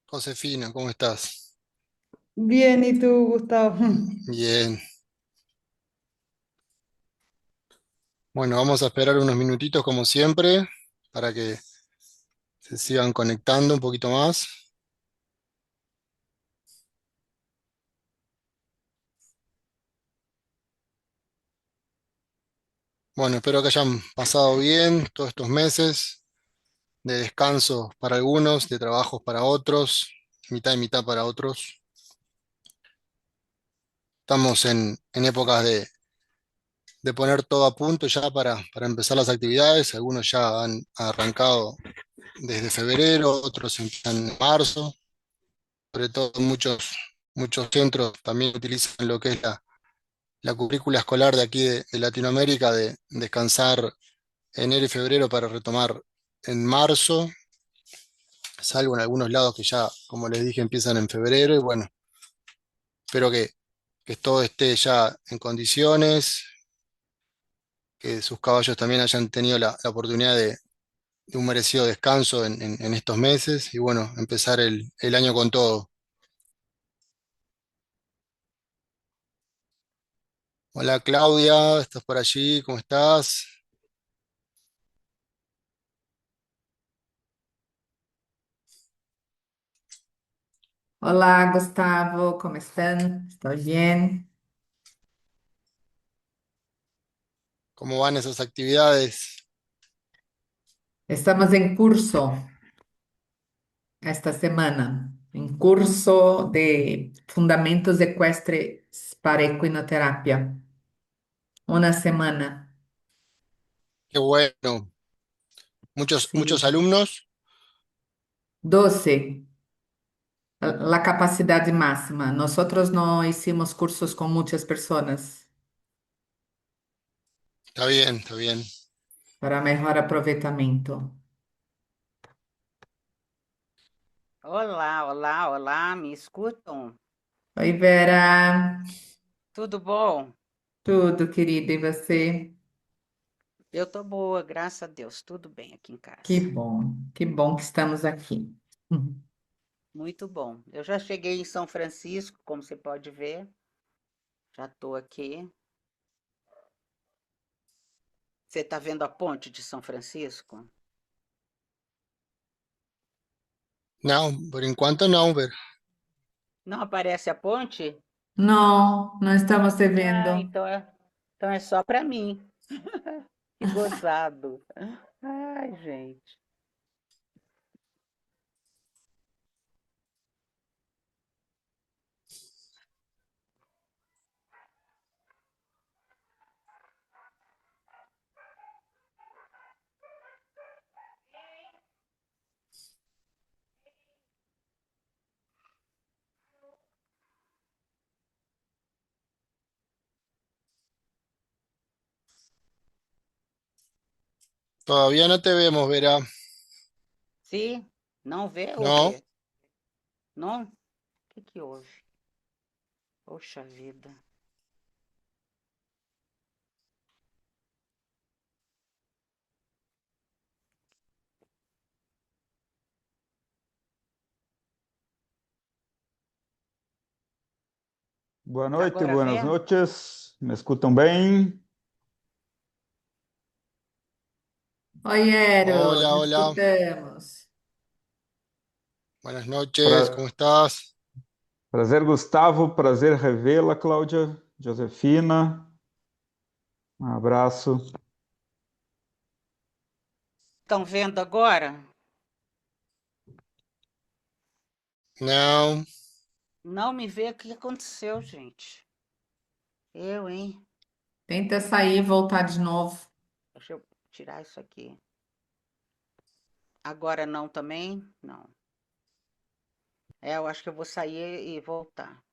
Josefina, ¿cómo estás? Bien, ¿y tú, Gustavo? Bien. Bueno, vamos a esperar unos minutitos como siempre para que se sigan conectando un poquito más. Bueno, espero que hayan pasado bien todos estos meses de descanso para algunos, de trabajos para otros, mitad y mitad para otros. Estamos en épocas de poner todo a punto ya para empezar las actividades. Algunos ya han arrancado desde febrero, otros en marzo. Sobre todo muchos centros también utilizan lo que es la currícula escolar de aquí de Latinoamérica, de descansar enero y febrero para retomar en marzo, salvo en algunos lados que ya, como les dije, empiezan en febrero. Y bueno, espero que todo esté ya en condiciones, que sus caballos también hayan tenido la oportunidad de un merecido descanso en estos meses y bueno, empezar el año con todo. Hola Claudia, ¿estás por allí? ¿Cómo estás? Olá, Gustavo, como están? ¿Estoy bien? ¿Cómo van esas actividades? Estamos em curso esta semana, em curso de Fundamentos Equestres para Equinoterapia. Uma semana, Qué bueno. Muchos sim. alumnos. 12, a capacidade máxima. Nós não hicimos cursos com muitas pessoas Está bien, está bien. para melhor aproveitamento. Olá, olá, olá, me escutam? Oi, Vera. Tudo bom? Tudo, querida, e você? Eu tô boa, graças a Deus, tudo bem aqui em Que casa. bom, que bom que estamos aqui. Uhum. Muito bom. Eu já cheguei em São Francisco, como você pode ver, já tô aqui. Você tá vendo a ponte de São Francisco? No, por enquanto no, pero Não aparece a ponte? Não, não estamos te Ah, vendo. então é só para mim. Que gozado. Ai, gente. todavía no te vemos, Vera. Se não vê o No, quê? Não? O que que houve? Poxa vida. Boa noite, Agora buenas vê? noches. ¿Me escutam bem? Oi, Eros, hola, hola. escutamos. Buenas noches, ¿cómo Pra... estás? Prazer, Gustavo. Prazer revê-la, Cláudia. Josefina. Um abraço. Estão vendo agora? No, Não me vê o que aconteceu, gente. Eu, hein? Tenta sair e voltar de novo. Deixa eu tirar isso aqui. Agora não também? Não. É, eu acho que eu vou sair e voltar.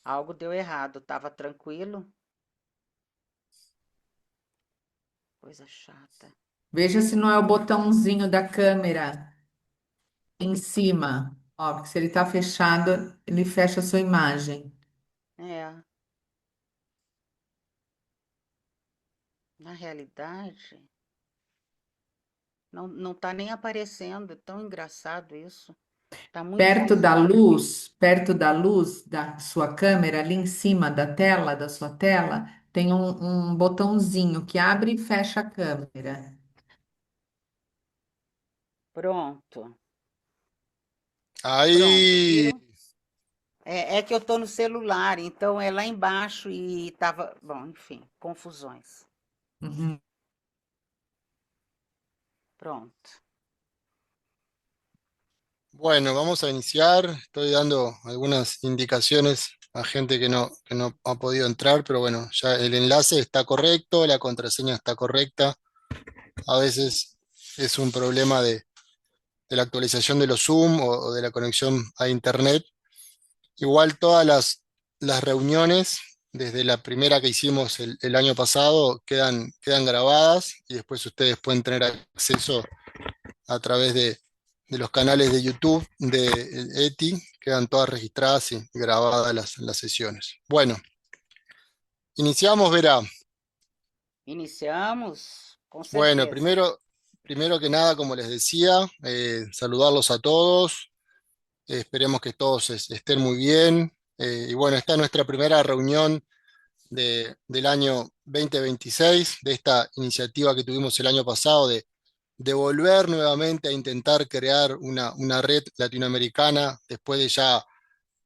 Algo deu errado. Tava tranquilo. Coisa chata. Veja se não é o botãozinho da câmera em cima. Ó, porque se ele está fechado, ele fecha a sua imagem. É, na realidade, não tá nem aparecendo. É tão engraçado isso. Tá muito esquisito. Perto da luz da sua câmera, ali em cima da tela, da sua tela, tem um botãozinho que abre e fecha a câmera. Pronto, pronto, Ahí, viram? É que eu tô no celular, então é lá embaixo e tava. Bom, enfim, confusões. Uhum. Pronto. bueno, vamos a iniciar. Estoy dando algunas indicaciones a gente que no ha podido entrar, pero bueno, ya el enlace está correcto, la contraseña está correcta. A veces es un problema de la actualización de los Zoom o de la conexión a Internet. Igual todas las reuniones, desde la primera que hicimos el año pasado, quedan grabadas y después ustedes pueden tener acceso a través de los canales de YouTube de ETI, quedan todas registradas y grabadas las sesiones. Bueno, iniciamos, Vera. Iniciamos, com Bueno, certeza. primero que nada, como les decía, saludarlos a todos. Esperemos que todos estén muy bien. Y bueno, esta es nuestra primera reunión del año 2026, de esta iniciativa que tuvimos el año pasado de volver nuevamente a intentar crear una red latinoamericana después de ya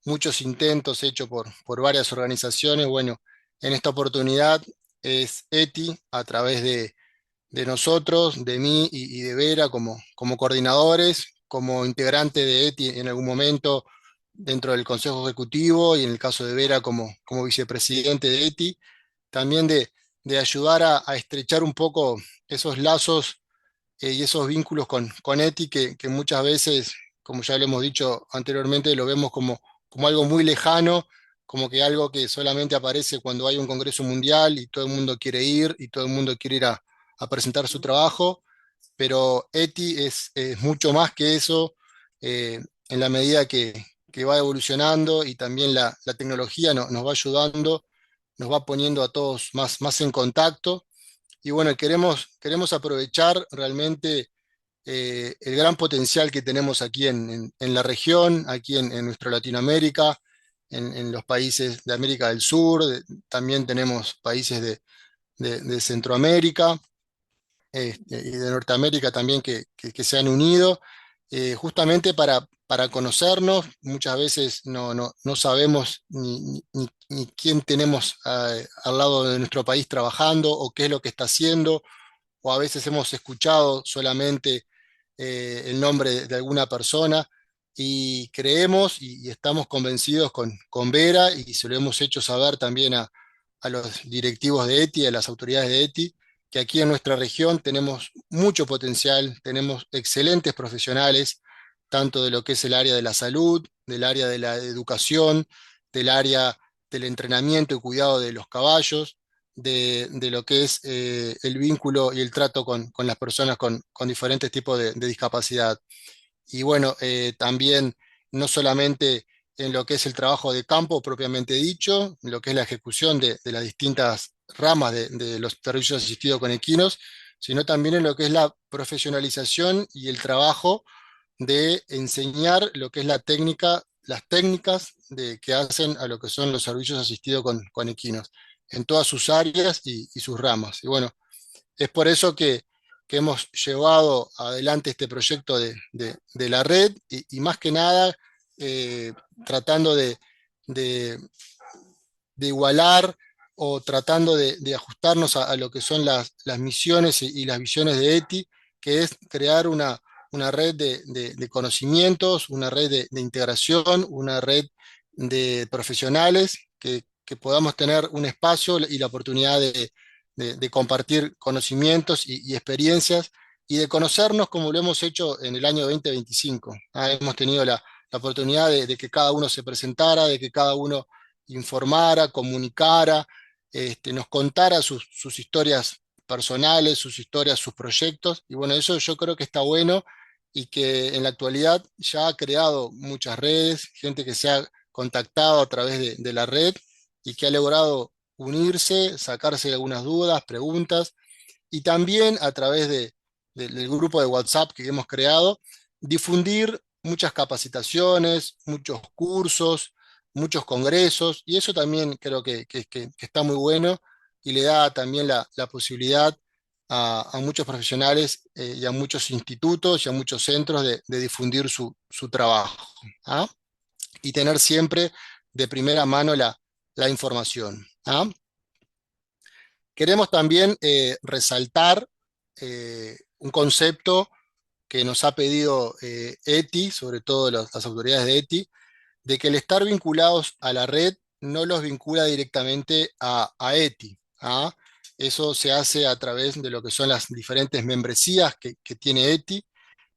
muchos intentos hechos por varias organizaciones. Bueno, en esta oportunidad es ETI a través de nosotros, de mí y de Vera como coordinadores, como integrante de ETI en algún momento dentro del Consejo Ejecutivo y en el caso de Vera como vicepresidente de ETI, también de ayudar a estrechar un poco esos lazos y esos vínculos con ETI que muchas veces, como ya lo hemos dicho anteriormente, lo vemos como algo muy lejano, como que algo que solamente aparece cuando hay un congreso mundial y todo el mundo quiere ir y todo el mundo quiere ir a presentar su Uhum. trabajo, pero ETI es mucho más que eso en la medida que va evolucionando y también la tecnología nos va ayudando, nos va poniendo a todos más en contacto. Y bueno, queremos aprovechar realmente el gran potencial que tenemos aquí en la región, aquí en nuestra Latinoamérica, en los países de América del Sur, también tenemos países de Centroamérica y de Norteamérica también que se han unido, justamente para conocernos. Muchas veces no sabemos ni quién tenemos al lado de nuestro país trabajando o qué es lo que está haciendo, o a veces hemos escuchado solamente el nombre de alguna persona y creemos y estamos convencidos con Vera y se lo hemos hecho saber también a los directivos de ETI, a las autoridades de ETI, que aquí en nuestra región tenemos mucho potencial, tenemos excelentes profesionales, tanto de lo que es el área de la salud, del área de la educación, del área del entrenamiento y cuidado de los caballos, de lo que es el vínculo y el trato con las personas con diferentes tipos de discapacidad. Y bueno, también no solamente en lo que es el trabajo de campo propiamente dicho, en lo que es la ejecución de las distintas ramas de los servicios asistidos con equinos, sino también en lo que es la profesionalización y el trabajo de enseñar lo que es la técnica, las técnicas que hacen a lo que son los servicios asistidos con equinos, en todas sus áreas y sus ramas. Y bueno, es por eso que hemos llevado adelante este proyecto de la red y más que nada tratando de, de igualar o tratando de ajustarnos a lo que son las misiones y las visiones de ETI, que es crear una red de conocimientos, una red de integración, una red de profesionales, que podamos tener un espacio y la oportunidad de compartir conocimientos y experiencias y de conocernos como lo hemos hecho en el año 2025. Hemos tenido la oportunidad de que cada uno se presentara, de que cada uno informara, comunicara, nos contara sus historias personales, sus historias, sus proyectos. Y bueno, eso yo creo que está bueno y que en la actualidad ya ha creado muchas redes, gente que se ha contactado a través de la red y que ha logrado unirse, sacarse algunas dudas, preguntas, y también a través del grupo de WhatsApp que hemos creado, difundir muchas capacitaciones, muchos cursos, muchos congresos, y eso también creo que está muy bueno y le da también la posibilidad a muchos profesionales y a muchos institutos y a muchos centros de difundir su trabajo, ¿ah? Y tener siempre de primera mano la información, ¿ah? Queremos también resaltar un concepto que nos ha pedido ETI, sobre todo las autoridades de ETI, de que el estar vinculados a la red no los vincula directamente a ETI, ¿ah? Eso se hace a través de lo que son las diferentes membresías que tiene ETI,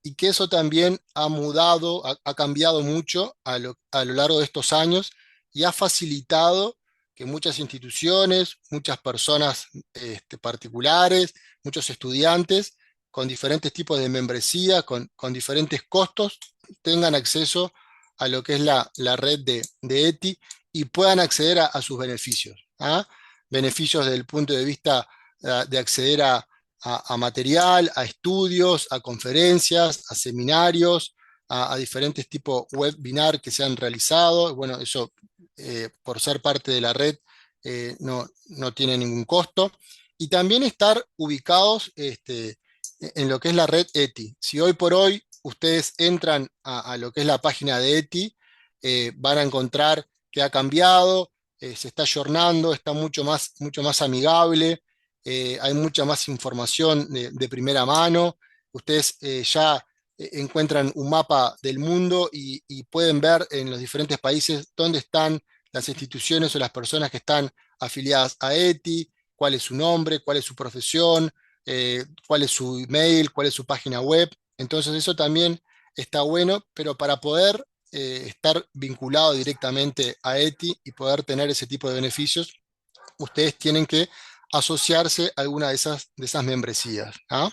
y que eso también ha mudado, ha cambiado mucho a lo largo de estos años y ha facilitado que muchas instituciones, muchas personas particulares, muchos estudiantes con diferentes tipos de membresía, con diferentes costos, tengan acceso a lo que es la red de ETI y puedan acceder a sus beneficios, ¿ah? Beneficios desde el punto de vista de acceder a material, a estudios, a conferencias, a seminarios, a diferentes tipos webinar que se han realizado. Bueno, eso por ser parte de la red no tiene ningún costo. Y también estar ubicados en lo que es la red ETI. Si hoy por hoy ustedes entran a lo que es la página de ETI, van a encontrar que ha cambiado, se está ayornando, está mucho más amigable, hay mucha más información de primera mano. Ustedes ya encuentran un mapa del mundo y pueden ver en los diferentes países dónde están las instituciones o las personas que están afiliadas a ETI, cuál es su nombre, cuál es su profesión, cuál es su email, cuál es su página web. Entonces eso también está bueno, pero para poder estar vinculado directamente a ETI y poder tener ese tipo de beneficios, ustedes tienen que asociarse a alguna de esas membresías, ¿ah?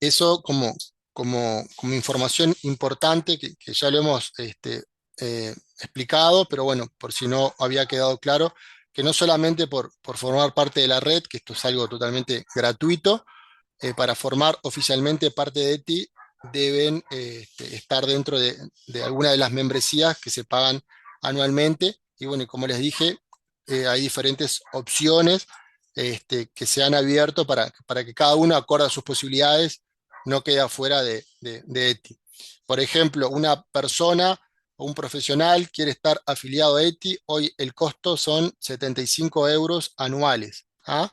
Eso como información importante que ya lo hemos explicado, pero bueno, por si no había quedado claro, que no solamente por formar parte de la red, que esto es algo totalmente gratuito, para formar oficialmente parte de ETI deben estar dentro de alguna de las membresías que se pagan anualmente. Y bueno, como les dije, hay diferentes opciones que se han abierto para que cada uno, acorde a sus posibilidades, no quede afuera de ETI. Por ejemplo, una persona o un profesional quiere estar afiliado a ETI, hoy el costo son 75 euros anuales, ¿ah?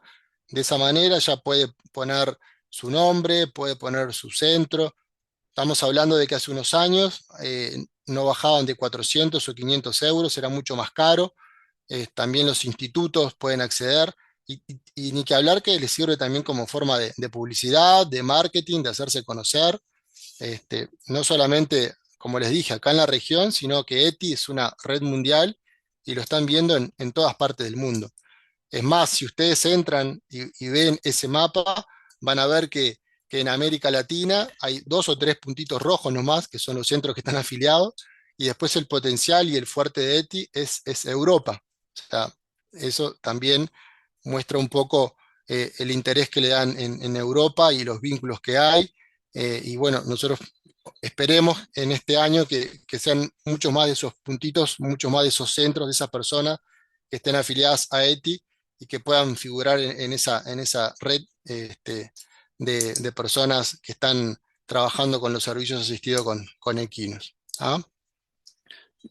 De esa manera ya puede poner su nombre, puede poner su centro. Estamos hablando de que hace unos años no bajaban de 400 o 500 euros, era mucho más caro. También los institutos pueden acceder y ni que hablar que les sirve también como forma de publicidad, de marketing, de hacerse conocer. No solamente, como les dije, acá en la región, sino que ETI es una red mundial y lo están viendo en todas partes del mundo. Es más, si ustedes entran y ven ese mapa, van a ver que en América Latina hay dos o tres puntitos rojos nomás, que son los centros que están afiliados, y después el potencial y el fuerte de ETI es Europa. O sea, eso también muestra un poco el interés que le dan en Europa y los vínculos que hay. Y bueno, nosotros esperemos en este año que sean muchos más de esos puntitos, muchos más de esos centros, de esas personas que estén afiliadas a ETI y que puedan figurar en esa red de personas que están trabajando con los servicios asistidos con Equinus, ¿ah?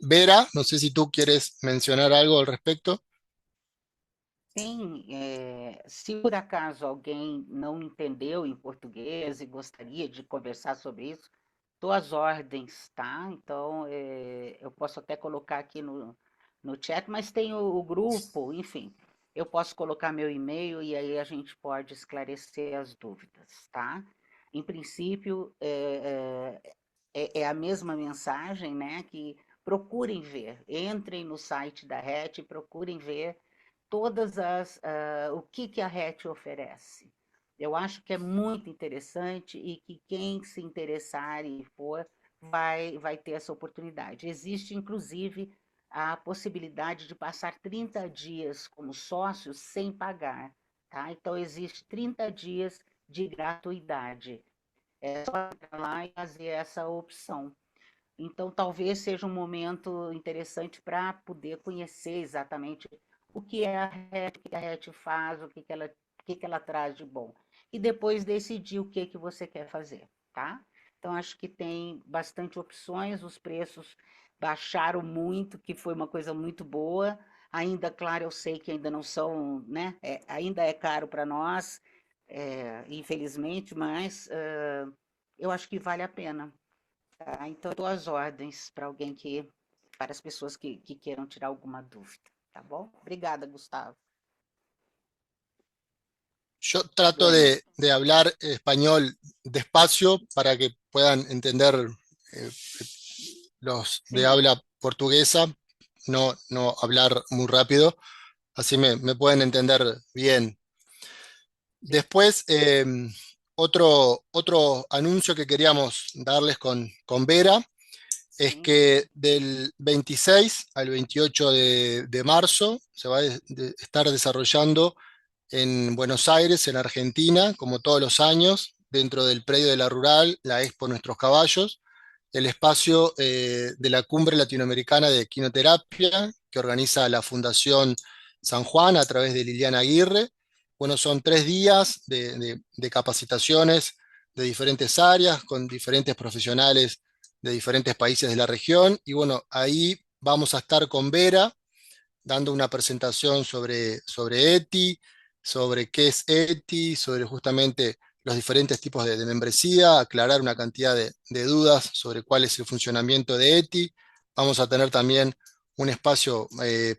Vera, no sé si tú quieres mencionar algo al respecto. Sim, se por acaso alguém não entendeu em português e gostaria de conversar sobre isso, estou às ordens, tá? Então, eu posso até colocar aqui no chat, mas tem o grupo, enfim, eu posso colocar meu e-mail e aí a gente pode esclarecer as dúvidas, tá? Em princípio, é a mesma mensagem, né? Que procurem ver, entrem no site da RET e procurem ver o que a RET oferece. Eu acho que é muito interessante e que quem se interessar e for vai ter essa oportunidade. Existe, inclusive, a possibilidade de passar 30 dias como sócio sem pagar, tá? Então, existe 30 dias de gratuidade. É só entrar lá e fazer essa opção. Então, talvez seja um momento interessante para poder conhecer exatamente o que é a RET, o que a RET faz, o que ela traz de bom. E depois decidir o que você quer fazer, tá? Então, acho que tem bastante opções, os preços baixaram muito, que foi uma coisa muito boa. Ainda, claro, eu sei que ainda não são, né? Ainda é caro para nós, infelizmente, mas eu acho que vale a pena. Tá? Então, eu dou as ordens para as pessoas que queiram tirar alguma dúvida, tá bom? Obrigada, Gustavo. Yo trato Bueno, de hablar español despacio para que puedan entender eh, los de sim, habla portuguesa, no hablar muy rápido, así me pueden entender bien. Después, otro anuncio que queríamos darles con Vera es sim, que del 26 al 28 de marzo se va a estar desarrollando en Buenos Aires, en Argentina, como todos los años, dentro del predio de la Rural, la Expo Nuestros Caballos, el espacio de la Cumbre Latinoamericana de Equinoterapia, que organiza la Fundación San Juan a través de Liliana Aguirre. Bueno, son 3 días de capacitaciones de diferentes áreas, con diferentes profesionales de diferentes países de la región. Y bueno, ahí vamos a estar con Vera dando una presentación sobre ETI, sobre qué es ETI, sobre justamente los diferentes tipos de membresía, aclarar una cantidad de dudas sobre cuál es el funcionamiento de ETI. Vamos a tener también un espacio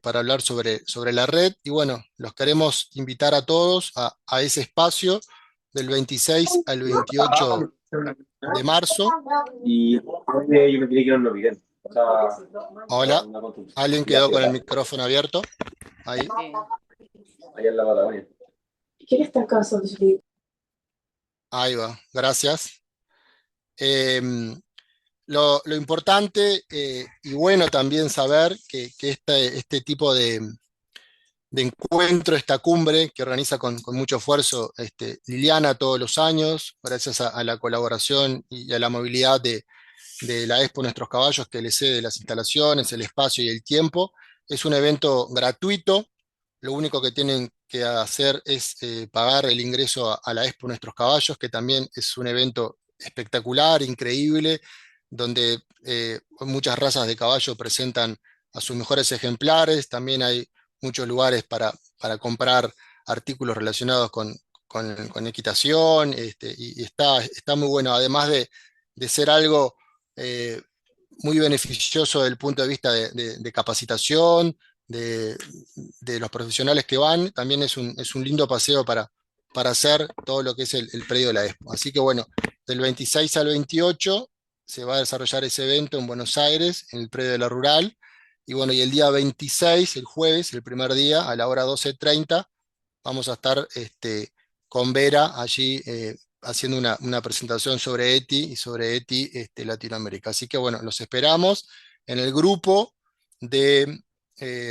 para hablar sobre la red. Y bueno, los queremos invitar a todos a ese espacio del 26 al 28 de marzo. Y yo me tiene que ir a un Noviden. O sea, Hola, una consulta. alguien Ya, quedó sí, con el micrófono abierto. Ahí, sim. allá en la Patagonia. ¿Quién está acá, Rodrigo? ahí va, gracias. Lo importante y bueno también saber que este tipo de encuentro, esta cumbre que organiza con mucho esfuerzo Liliana todos los años, gracias a la colaboración y a la movilidad de la Expo Nuestros Caballos, que le cede las instalaciones, el espacio y el tiempo. Es un evento gratuito, lo único que tienen que hacer es pagar el ingreso a la Expo Nuestros Caballos, que también es un evento espectacular, increíble, donde muchas razas de caballo presentan a sus mejores ejemplares. También hay muchos lugares para comprar artículos relacionados con equitación, y está muy bueno, además de ser algo eh, muy beneficioso desde el punto de vista de capacitación, de, de los profesionales que van. También es un lindo paseo para hacer todo lo que es el predio de la Expo. Así que bueno, del 26 al 28 se va a desarrollar ese evento en Buenos Aires, en el predio de la Rural. Y bueno, y el día 26, el jueves, el primer día, a la hora 12:30, vamos a estar con Vera allí haciendo una presentación sobre ETI y sobre ETI Latinoamérica. Así que bueno, los esperamos. En el grupo de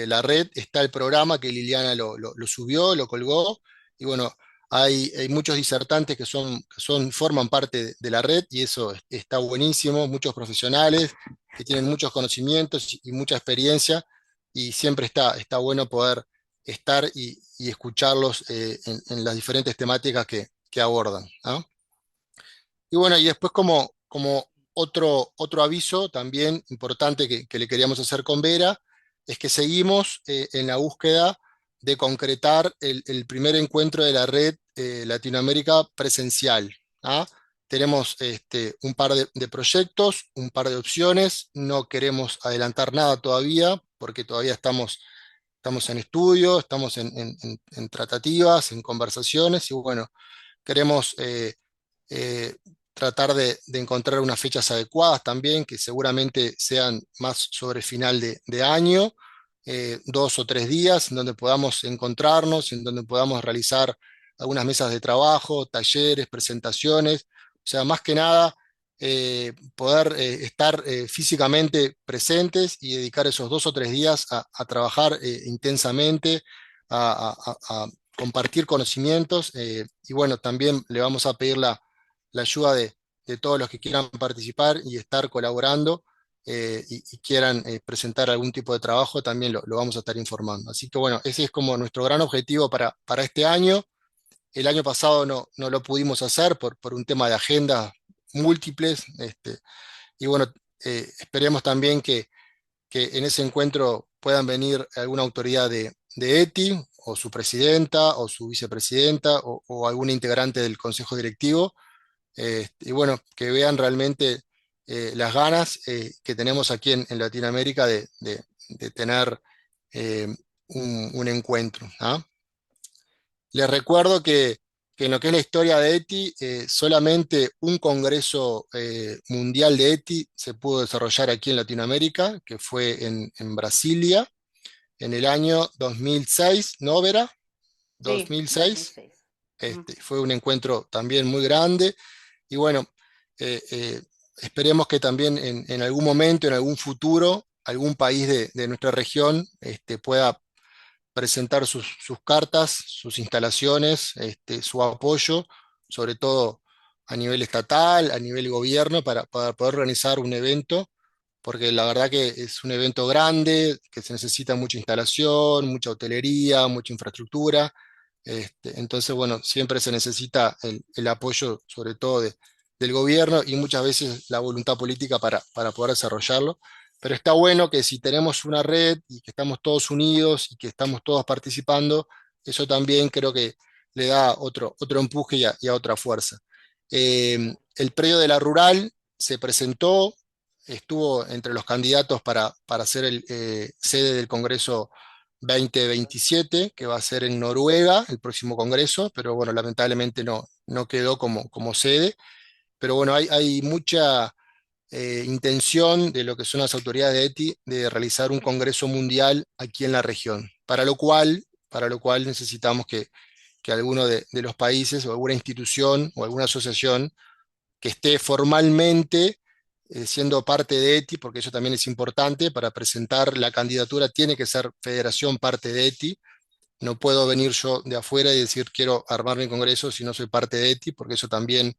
la red está el programa que Liliana lo subió, lo colgó. Y bueno, hay muchos disertantes forman parte de la red, y eso está buenísimo. Muchos profesionales que tienen muchos conocimientos y mucha experiencia, y siempre está bueno poder estar y escucharlos en las diferentes temáticas que abordan, ¿no? Y bueno, y después como otro aviso también importante que le queríamos hacer con Vera, es que seguimos en la búsqueda de concretar el primer encuentro de la red Latinoamérica presencial, ¿ah? Tenemos un par de proyectos, un par de opciones. No queremos adelantar nada todavía porque todavía estamos en estudio, estamos en tratativas, en conversaciones. Y bueno, queremos eh, tratar de encontrar unas fechas adecuadas también, que seguramente sean más sobre final de año, 2 o 3 días en donde podamos encontrarnos, en donde podamos realizar algunas mesas de trabajo, talleres, presentaciones. O sea, más que nada, poder estar físicamente presentes y dedicar esos 2 o 3 días a trabajar intensamente, a compartir conocimientos, y bueno, también le vamos a pedir la ayuda de todos los que quieran participar y estar colaborando, y quieran presentar algún tipo de trabajo, también lo vamos a estar informando. Así que bueno, ese es como nuestro gran objetivo para este año. El año pasado no lo pudimos hacer por un tema de agenda múltiples, y bueno, esperemos también que en ese encuentro puedan venir alguna autoridad de ETI, o su presidenta, o su vicepresidenta, o algún integrante del consejo directivo, y bueno, que vean realmente las ganas que tenemos aquí en Latinoamérica de tener eh, un encuentro, ¿ah? Les recuerdo que en lo que es la historia de ETI, solamente un congreso mundial de ETI se pudo desarrollar aquí en Latinoamérica, que fue en Brasilia, en el año 2006, ¿no, Vera? Sí, 2006. 2006. Fue un encuentro también muy grande. Y bueno, eh, eh, esperemos que también en algún momento, en algún futuro, algún país de nuestra región pueda presentar sus cartas, sus instalaciones, su apoyo, sobre todo a nivel estatal, a nivel gobierno, para poder organizar un evento, porque la verdad que es un evento grande, que se necesita mucha instalación, mucha hotelería, mucha infraestructura. Entonces, bueno, siempre se necesita el apoyo, sobre todo del gobierno, y muchas veces la voluntad política para poder desarrollarlo. Pero está bueno que si tenemos una red y que estamos todos unidos y que estamos todos participando, eso también creo que le da otro empuje y a otra fuerza. El predio de la Rural se presentó, estuvo entre los candidatos para ser el sede del Congreso 2027, que va a ser en Noruega, el próximo Congreso, pero bueno, lamentablemente no quedó como sede. Pero bueno, hay mucha intención de lo que son las autoridades de ETI de realizar un Congreso Mundial aquí en la región, para lo cual necesitamos que alguno de los países, o alguna institución o alguna asociación que esté formalmente siendo parte de ETI, porque eso también es importante. Para presentar la candidatura tiene que ser federación parte de ETI. No puedo venir yo de afuera y decir quiero armar mi congreso si no soy parte de ETI, porque eso también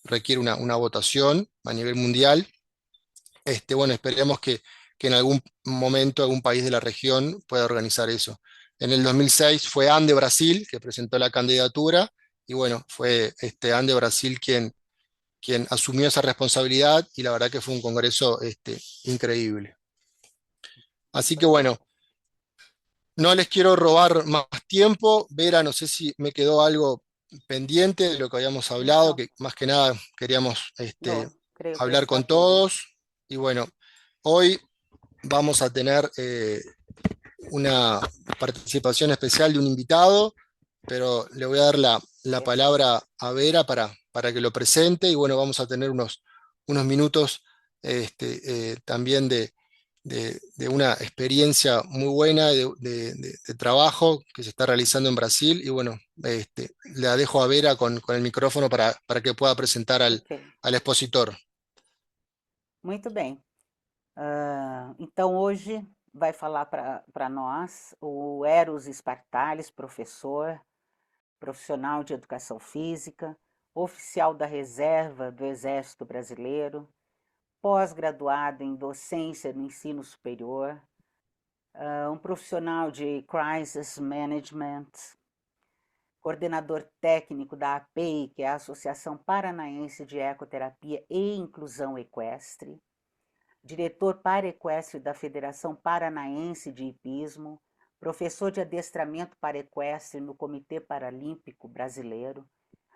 requiere una votación a nivel mundial. Bueno, esperemos que en algún momento algún país de la región pueda organizar eso. En el 2006 fue Ande Brasil que presentó la candidatura, y bueno, fue Ande Brasil quien asumió esa responsabilidad, y la verdad que fue un congreso increíble. Así que bueno, no les quiero robar más tiempo. Vera, no sé si me quedó algo pendiente de lo que habíamos hablado, Não, que más que nada queríamos não, creio que hablar está con tudo. todos. Y bueno, hoy vamos a tener una participación especial de un invitado, pero le voy a dar la palabra a Vera para que lo presente. Y bueno, vamos a tener unos minutos también de una experiencia muy buena de trabajo que se está realizando en Brasil. Y bueno, la dejo a Vera con el micrófono para que pueda presentar Ok, al expositor. muito bem. Então, hoje vai falar para nós o Eros Spartalis, profissional de educação física, oficial da reserva do Exército Brasileiro, pós-graduado em docência no ensino superior, um profissional de crisis management, coordenador técnico da APEI, que é a Associação Paranaense de Ecoterapia e Inclusão Equestre, diretor paraequestre da Federação Paranaense de Hipismo, professor de adestramento paraequestre no Comitê Paralímpico Brasileiro,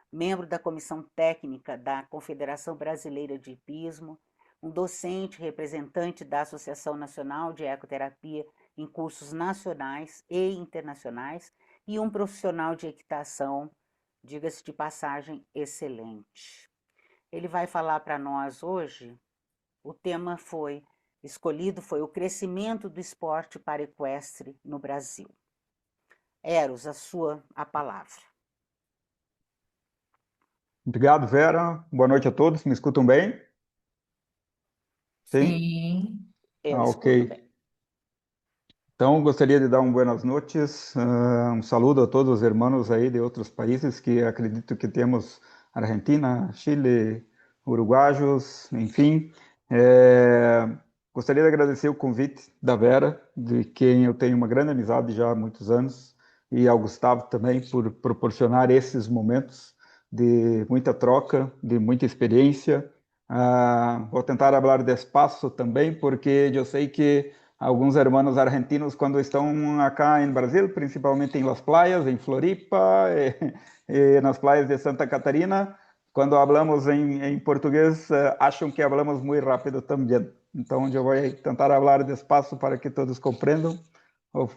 membro da Comissão Técnica da Confederação Brasileira de Hipismo, um docente representante da Associação Nacional de Ecoterapia em cursos nacionais e internacionais e um profissional de equitação, diga-se de passagem, excelente. Ele vai falar para nós hoje. O tema escolhido foi o crescimento do esporte paraequestre no Brasil. Eros, a palavra. Obrigado, Vera. Boa noite a todos. Me escutam bem? Sim? Sim. Eu escuto Ok. bem. Então, gostaria de dar buenas noches, um saludo a todos os irmãos aí de outros países que acredito que temos Argentina, Chile, uruguaios, enfim. Gostaria de agradecer o convite da Vera, de quem eu tenho uma grande amizade já há muitos anos, e ao Gustavo também por proporcionar esses momentos de muita troca, de muita experiência. Vou tentar falar despacio também, porque eu sei que alguns hermanos argentinos quando estão acá em Brasil, principalmente em Las Playas, em Floripa, e nas praias de Santa Catarina, quando falamos em português, acham que falamos muito rápido também. Então, eu vou tentar falar despacio para que todos compreendam, ou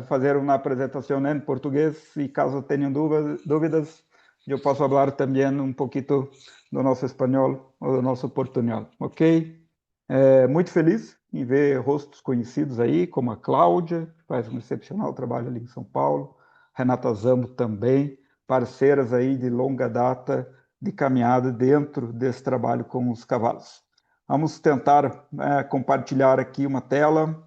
fazer uma apresentação em português, e caso tenham dúvidas, eu posso falar também um pouquinho do nosso espanhol ou do nosso portunhol, ok? Muito feliz em ver rostos conhecidos aí, como a Cláudia, que faz um excepcional trabalho ali em São Paulo, Renata Zambo também, parceiras aí de longa data de caminhada dentro desse trabalho com os cavalos. Vamos tentar compartilhar aqui uma tela.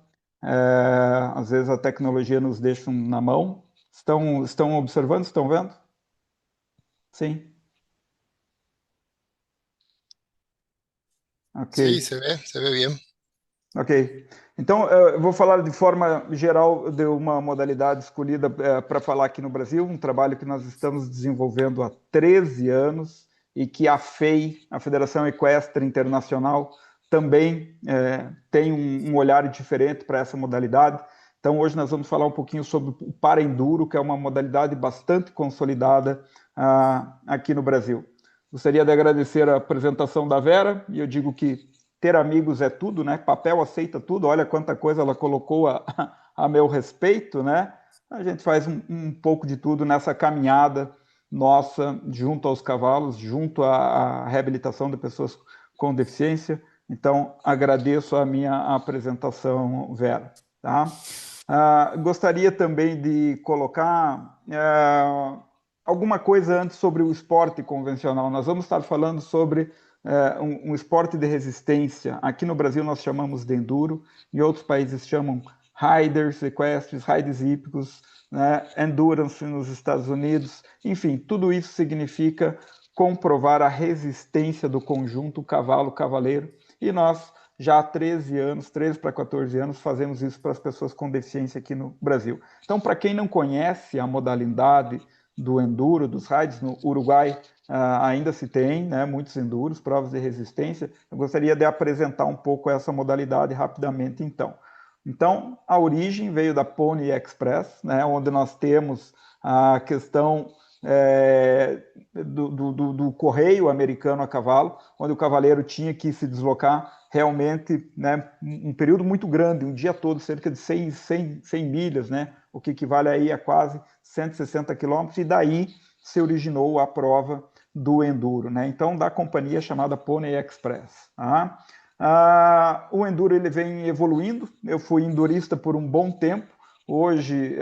Às vezes a tecnologia nos deixa na mão. Estão observando? Estão vendo? Sim. Ok. Sí, se ve bien. Ok. Então, eu vou falar de forma geral de uma modalidade escolhida para falar aqui no Brasil, um trabalho que nós estamos desenvolvendo há 13 anos e que a FEI, a Federação Equestre Internacional, também tem um olhar diferente para essa modalidade. Então, hoje nós vamos falar um pouquinho sobre o Paraenduro, que é uma modalidade bastante consolidada aqui no Brasil. Gostaria de agradecer a apresentação da Vera, e eu digo que ter amigos é tudo, né? Papel aceita tudo, olha quanta coisa ela colocou a meu respeito, né? A gente faz um pouco de tudo nessa caminhada nossa junto aos cavalos, junto à reabilitação de pessoas com deficiência. Então, agradeço a minha apresentação, Vera. Tá? Gostaria também de colocar alguma coisa antes sobre o esporte convencional. Nós vamos estar falando sobre um esporte de resistência. Aqui no Brasil nós chamamos de enduro, em outros países chamam riders equestres, riders hípicos, né? Endurance nos Estados Unidos. Enfim, tudo isso significa comprovar a resistência do conjunto cavalo-cavaleiro, e nós já há 13 anos, 13 para 14 anos, fazemos isso para as pessoas com deficiência aqui no Brasil. Então, para quem não conhece a modalidade do enduro, dos rides, no Uruguai ainda se tem, né, muitos enduros, provas de resistência. Eu gostaria de apresentar um pouco essa modalidade rapidamente, então. Então, a origem veio da Pony Express, né, onde nós temos a questão do correio americano a cavalo, onde o cavaleiro tinha que se deslocar realmente, né, um período muito grande, um dia todo, cerca de 100 milhas, né, o que equivale aí a quase 160 quilômetros, e daí se originou a prova do enduro, né? Então, da companhia chamada Pony Express. O enduro ele vem evoluindo. Eu fui endurista por um bom tempo. Hoje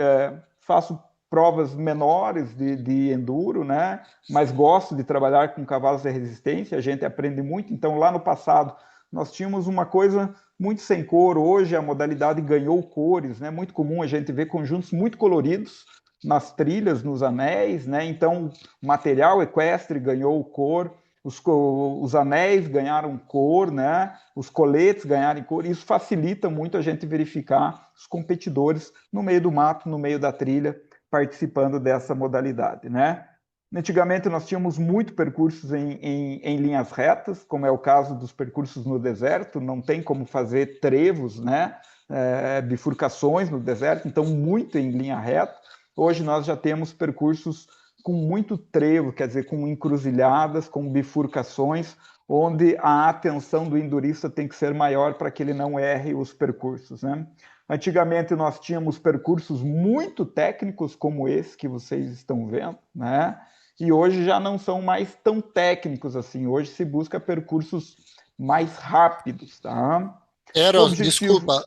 faço provas menores de enduro, né? Mas gosto de trabalhar com cavalos de resistência. A gente aprende muito. Então, lá no passado, nós tínhamos uma coisa muito sem cor. Hoje a modalidade ganhou cores, né? Muito comum a gente ver conjuntos muito coloridos nas trilhas, nos anéis, né? Então, o material equestre ganhou cor, os anéis ganharam cor, né? Os coletes ganharam cor. Isso facilita muito a gente verificar os competidores no meio do mato, no meio da trilha, participando dessa modalidade, né? Antigamente nós tínhamos muito percursos em linhas retas, como é o caso dos percursos no deserto, não tem como fazer trevos, né? Bifurcações no deserto, então muito em linha reta. Hoje nós já temos percursos com muito trevo, quer dizer, com encruzilhadas, com bifurcações, onde a atenção do endurista tem que ser maior para que ele não erre os percursos, né? Antigamente nós tínhamos percursos muito técnicos como esse que vocês estão vendo, né? E hoje já não são mais tão técnicos assim. Hoje se busca percursos mais rápidos, tá? Eros, desculpa,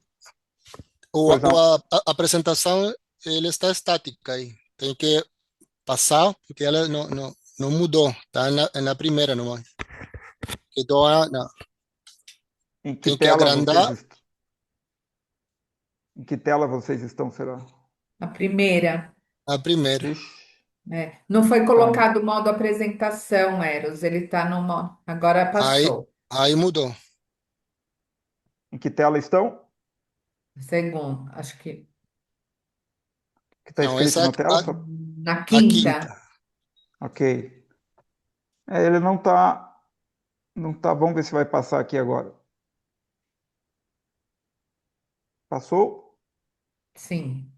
a apresentação ele está estática aí. Tem que passar, porque ela não mudou. Está na primeira nomás. Quedou Em que Tenho que tela vocês agrandar estão? Em que tela vocês estão, será? A primeira, a primeira. Ixi, né? Não foi tá. colocado o modo apresentação, Eros. Ele está no modo. Agora Aí, passou. aí mudou. Em que tela estão? Segundo, acho que Que está Não, escrito essa é na tela? na a quinta. quinta. Ok. Ele não está. Não tá. Vamos ver se vai passar aqui agora. Passou? Sim.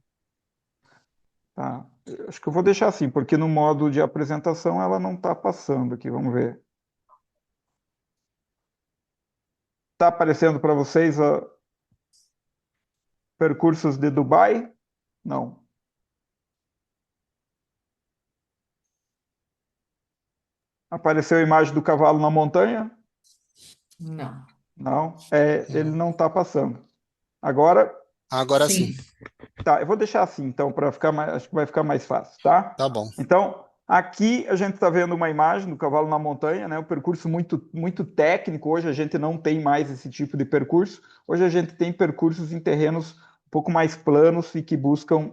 Tá. Eu acho que eu vou deixar assim, porque no modo de apresentação ela não está passando aqui. Vamos ver. Está aparecendo para vocês percursos de Dubai? Não. Apareceu a imagem do cavalo na montanha? Não. Não. Ele não está passando. Agora, Agora sim. Sim. tá. Eu vou deixar assim, então, para ficar mais. Acho que vai ficar mais fácil, tá? Tá bom. Então, aqui a gente está vendo uma imagem do cavalo na montanha, né? Um percurso muito técnico. Hoje a gente não tem mais esse tipo de percurso. Hoje a gente tem percursos em terrenos um pouco mais planos e que buscam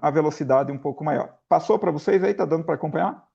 a velocidade um pouco maior. Passou para vocês aí? Tá dando para acompanhar?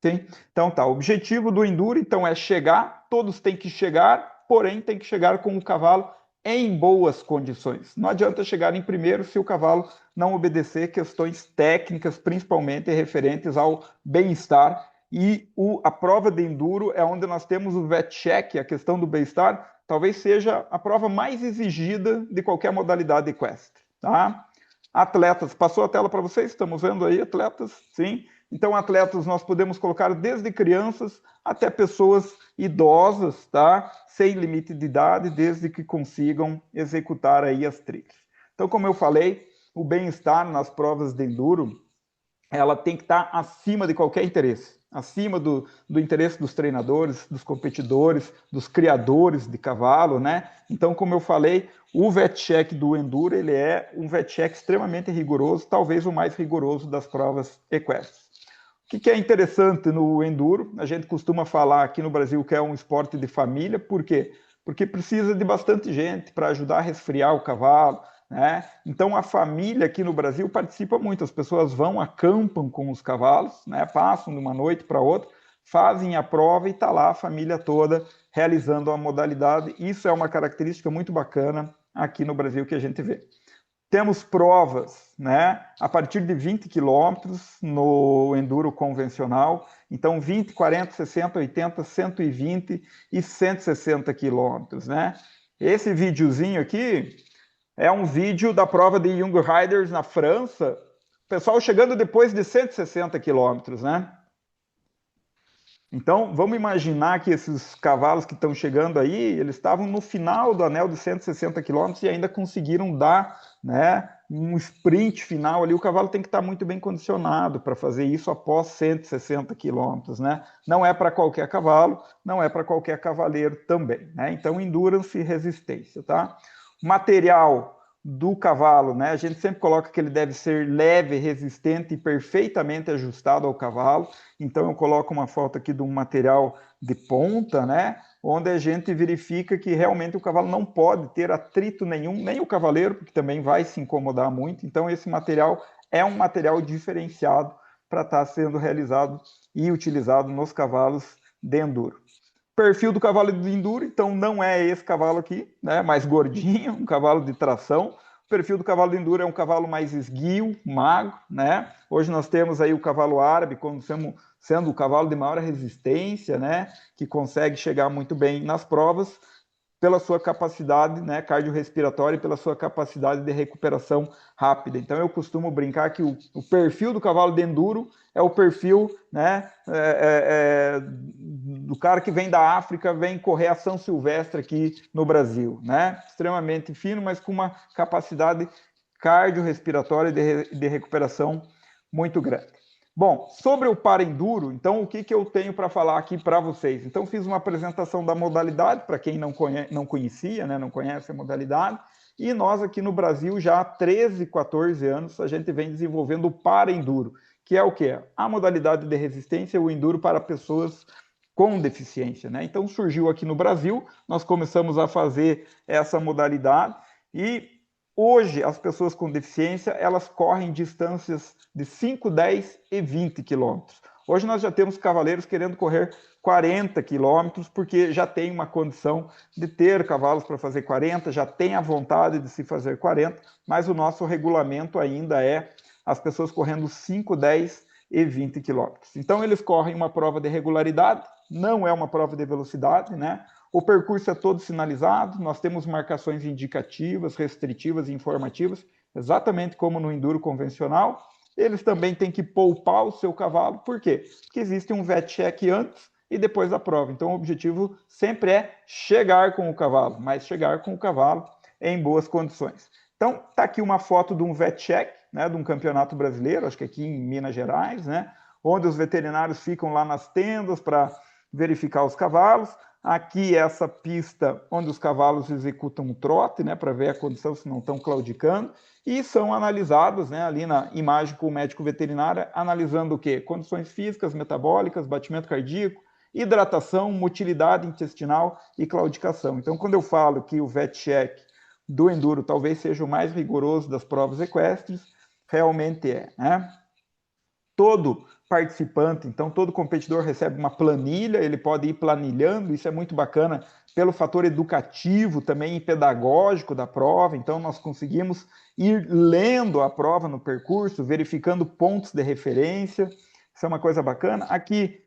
Sim. Então tá. O objetivo do enduro, então, é chegar. Todos têm que chegar, porém tem que chegar com o cavalo em boas condições. Não adianta chegar em primeiro se o cavalo não obedecer questões técnicas, principalmente referentes ao bem-estar. E a prova de enduro é onde nós temos o vet check, a questão do bem-estar, talvez seja a prova mais exigida de qualquer modalidade equestre. Tá? Atletas, passou a tela para vocês? Estamos vendo aí atletas? Sim. Então, atletas nós podemos colocar desde crianças até pessoas idosas, tá? Sem limite de idade, desde que consigam executar aí as trilhas. Então, como eu falei, o bem-estar nas provas de enduro, ela tem que estar acima de qualquer interesse, acima do interesse dos treinadores, dos competidores, dos criadores de cavalo, né? Então, como eu falei, o vet check do enduro, ele é um vet check extremamente rigoroso, talvez o mais rigoroso das provas equestres. O que é interessante no enduro? A gente costuma falar aqui no Brasil que é um esporte de família, por quê? Porque precisa de bastante gente para ajudar a resfriar o cavalo, né? Então a família aqui no Brasil participa muito, as pessoas vão, acampam com os cavalos, né? Passam de uma noite para outra, fazem a prova e está lá a família toda realizando a modalidade. Isso é uma característica muito bacana aqui no Brasil que a gente vê. Temos provas, né, a partir de 20 quilômetros no enduro convencional. Então, 20, 40, 60, 80, 120 e 160 quilômetros, né? Esse videozinho aqui é um vídeo da prova de Young Riders na França. O pessoal chegando depois de 160 quilômetros, né? Então, vamos imaginar que esses cavalos que estão chegando aí, eles estavam no final do anel de 160 quilômetros e ainda conseguiram dar, né, um sprint final ali. O cavalo tem que estar muito bem condicionado para fazer isso após 160 quilômetros, né? Não é para qualquer cavalo, não é para qualquer cavaleiro também, né? Então, endurance e resistência, tá? Material do cavalo, né? A gente sempre coloca que ele deve ser leve, resistente e perfeitamente ajustado ao cavalo. Então eu coloco uma foto aqui de um material de ponta, né? Onde a gente verifica que realmente o cavalo não pode ter atrito nenhum, nem o cavaleiro, porque também vai se incomodar muito. Então esse material é um material diferenciado para estar sendo realizado e utilizado nos cavalos de enduro. Perfil do cavalo de enduro, então não é esse cavalo aqui, né? Mais gordinho, um cavalo de tração. O perfil do cavalo de enduro é um cavalo mais esguio, magro, né? Hoje nós temos aí o cavalo árabe como sendo o cavalo de maior resistência, né? Que consegue chegar muito bem nas provas pela sua capacidade, né, cardiorrespiratória e pela sua capacidade de recuperação rápida. Então eu costumo brincar que o perfil do cavalo de enduro é o perfil, né, do cara que vem da África, vem correr a São Silvestre aqui no Brasil, né? Extremamente fino, mas com uma capacidade cardiorrespiratória de recuperação muito grande. Bom, sobre o para-enduro, então o que eu tenho para falar aqui para vocês? Então fiz uma apresentação da modalidade, para quem não conhecia, né, não conhece a modalidade, e nós aqui no Brasil já há 13, 14 anos a gente vem desenvolvendo o para-enduro, que é o quê? A modalidade de resistência, o enduro para pessoas com deficiência, né? Então surgiu aqui no Brasil, nós começamos a fazer essa modalidade e hoje as pessoas com deficiência, elas correm distâncias de 5, 10 e 20 quilômetros. Hoje nós já temos cavaleiros querendo correr 40 quilômetros, porque já tem uma condição de ter cavalos para fazer 40, já tem a vontade de se fazer 40, mas o nosso regulamento ainda é as pessoas correndo 5, 10 e 20 quilômetros. Então eles correm uma prova de regularidade, não é uma prova de velocidade, né? O percurso é todo sinalizado, nós temos marcações indicativas, restritivas e informativas, exatamente como no enduro convencional. Eles também têm que poupar o seu cavalo, por quê? Porque existe um vet-check antes e depois da prova. Então o objetivo sempre é chegar com o cavalo, mas chegar com o cavalo em boas condições. Então está aqui uma foto de um vet-check, né, de um campeonato brasileiro, acho que aqui em Minas Gerais, né, onde os veterinários ficam lá nas tendas para verificar os cavalos. Aqui essa pista onde os cavalos executam o trote, né, para ver a condição se não estão claudicando, e são analisados, né, ali na imagem com o médico veterinário, analisando o quê? Condições físicas, metabólicas, batimento cardíaco, hidratação, motilidade intestinal e claudicação. Então, quando eu falo que o vet-check do enduro talvez seja o mais rigoroso das provas equestres, realmente é, né? Todo participante, então todo competidor recebe uma planilha, ele pode ir planilhando, isso é muito bacana pelo fator educativo também e pedagógico da prova, então nós conseguimos ir lendo a prova no percurso, verificando pontos de referência, isso é uma coisa bacana. Aqui,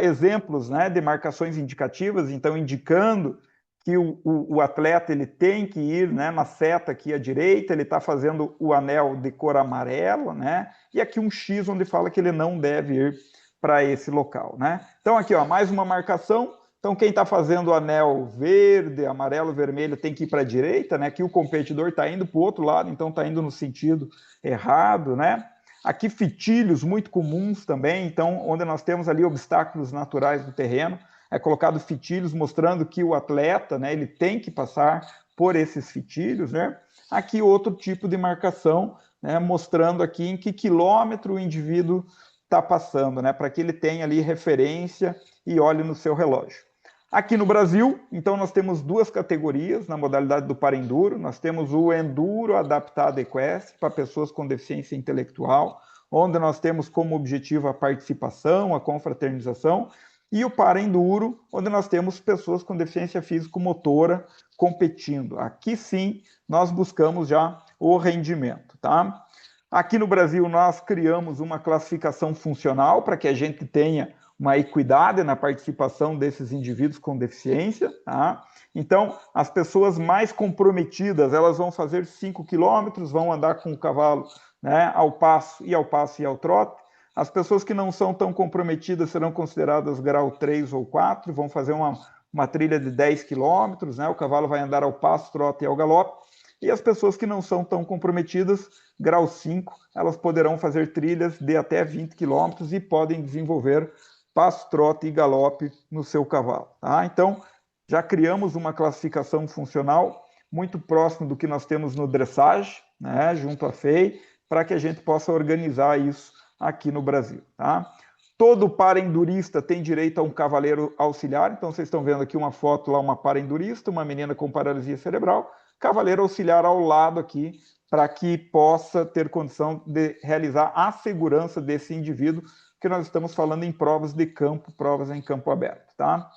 exemplos, né, de marcações indicativas, então indicando que o atleta ele tem que ir, né, na seta aqui à direita, ele está fazendo o anel de cor amarela, né, e aqui um X onde fala que ele não deve ir para esse local, né. Então aqui, ó, mais uma marcação. Então quem está fazendo o anel verde, amarelo, vermelho tem que ir para a direita, né, aqui o competidor está indo para o outro lado, então está indo no sentido errado, né. Aqui fitilhos muito comuns também, então onde nós temos ali obstáculos naturais do terreno, é colocado fitilhos mostrando que o atleta, né, ele tem que passar por esses fitilhos, né? Aqui outro tipo de marcação, né, mostrando aqui em que quilômetro o indivíduo está passando, né, para que ele tenha ali referência e olhe no seu relógio. Aqui no Brasil, então nós temos duas categorias na modalidade do paraenduro, nós temos o enduro adaptado equestre para pessoas com deficiência intelectual, onde nós temos como objetivo a participação, a confraternização, e o paraenduro, onde nós temos pessoas com deficiência físico-motora competindo. Aqui sim, nós buscamos já o rendimento, tá? Aqui no Brasil, nós criamos uma classificação funcional para que a gente tenha uma equidade na participação desses indivíduos com deficiência, tá? Então, as pessoas mais comprometidas, elas vão fazer 5 quilômetros, vão andar com o cavalo, né, ao passo e ao trote. As pessoas que não são tão comprometidas serão consideradas grau 3 ou 4, vão fazer uma trilha de 10 quilômetros, né? O cavalo vai andar ao passo, trote e ao galope. E as pessoas que não são tão comprometidas, grau 5, elas poderão fazer trilhas de até 20 quilômetros e podem desenvolver passo, trote e galope no seu cavalo, tá? Então, já criamos uma classificação funcional muito próximo do que nós temos no dressage, né? Junto à FEI, para que a gente possa organizar isso aqui no Brasil, tá? Todo paraendurista tem direito a um cavaleiro auxiliar, então vocês estão vendo aqui uma foto lá, uma paraendurista, uma menina com paralisia cerebral, cavaleiro auxiliar ao lado aqui, para que possa ter condição de realizar a segurança desse indivíduo, que nós estamos falando em provas de campo, provas em campo aberto, tá?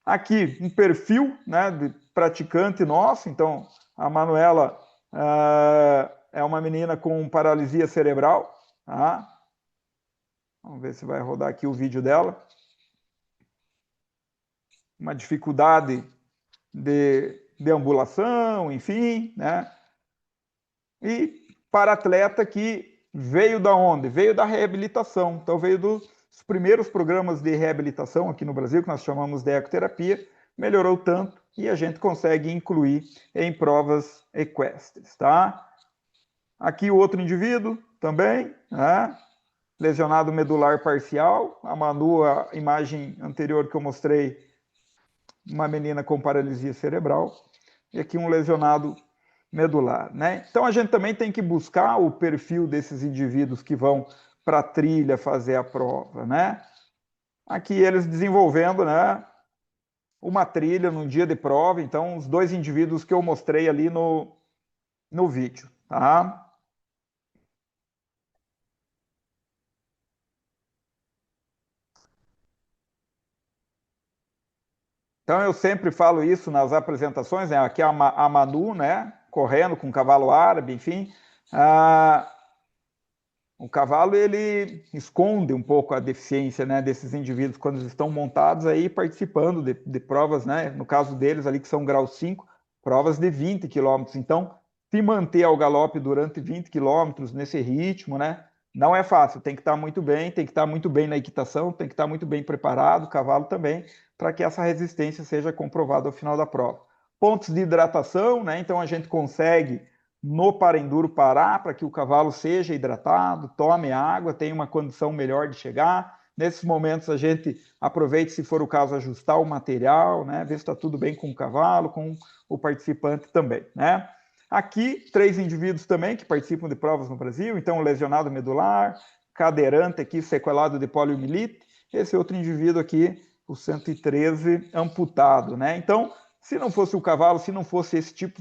Aqui, um perfil, né, de praticante nosso, então a Manuela é uma menina com paralisia cerebral, tá? Vamos ver se vai rodar aqui o vídeo dela. Uma dificuldade de deambulação, enfim, né? E para atleta que veio da onde? Veio da reabilitação. Então veio dos primeiros programas de reabilitação aqui no Brasil, que nós chamamos de ecoterapia, melhorou tanto e a gente consegue incluir em provas equestres, tá? Aqui o outro indivíduo também, né? Lesionado medular parcial. A Manu, a imagem anterior que eu mostrei, uma menina com paralisia cerebral. E aqui um lesionado medular, né? Então a gente também tem que buscar o perfil desses indivíduos que vão para a trilha fazer a prova, né? Aqui eles desenvolvendo, né, uma trilha num dia de prova. Então, os dois indivíduos que eu mostrei ali no vídeo, tá? Então, eu sempre falo isso nas apresentações, né? Aqui é a Manu, né, correndo com um cavalo árabe, enfim. Ah, o cavalo, ele esconde um pouco a deficiência, né, desses indivíduos quando eles estão montados aí participando de provas, né, no caso deles ali que são grau 5, provas de 20 quilômetros. Então, se manter ao galope durante 20 quilômetros nesse ritmo, né, não é fácil. Tem que estar muito bem, tem que estar muito bem na equitação, tem que estar muito bem preparado, o cavalo também, para que essa resistência seja comprovada ao final da prova. Pontos de hidratação, né, então a gente consegue no para-enduro parar para que o cavalo seja hidratado, tome água, tenha uma condição melhor de chegar. Nesses momentos a gente aproveita, se for o caso, ajustar o material, né? Ver se está tudo bem com o cavalo, com o participante também, né? Aqui, 3 indivíduos também que participam de provas no Brasil, então lesionado medular, cadeirante aqui, sequelado de poliomielite, esse outro indivíduo aqui, o 113, amputado, né? Então, se não fosse o cavalo, se não fosse esse tipo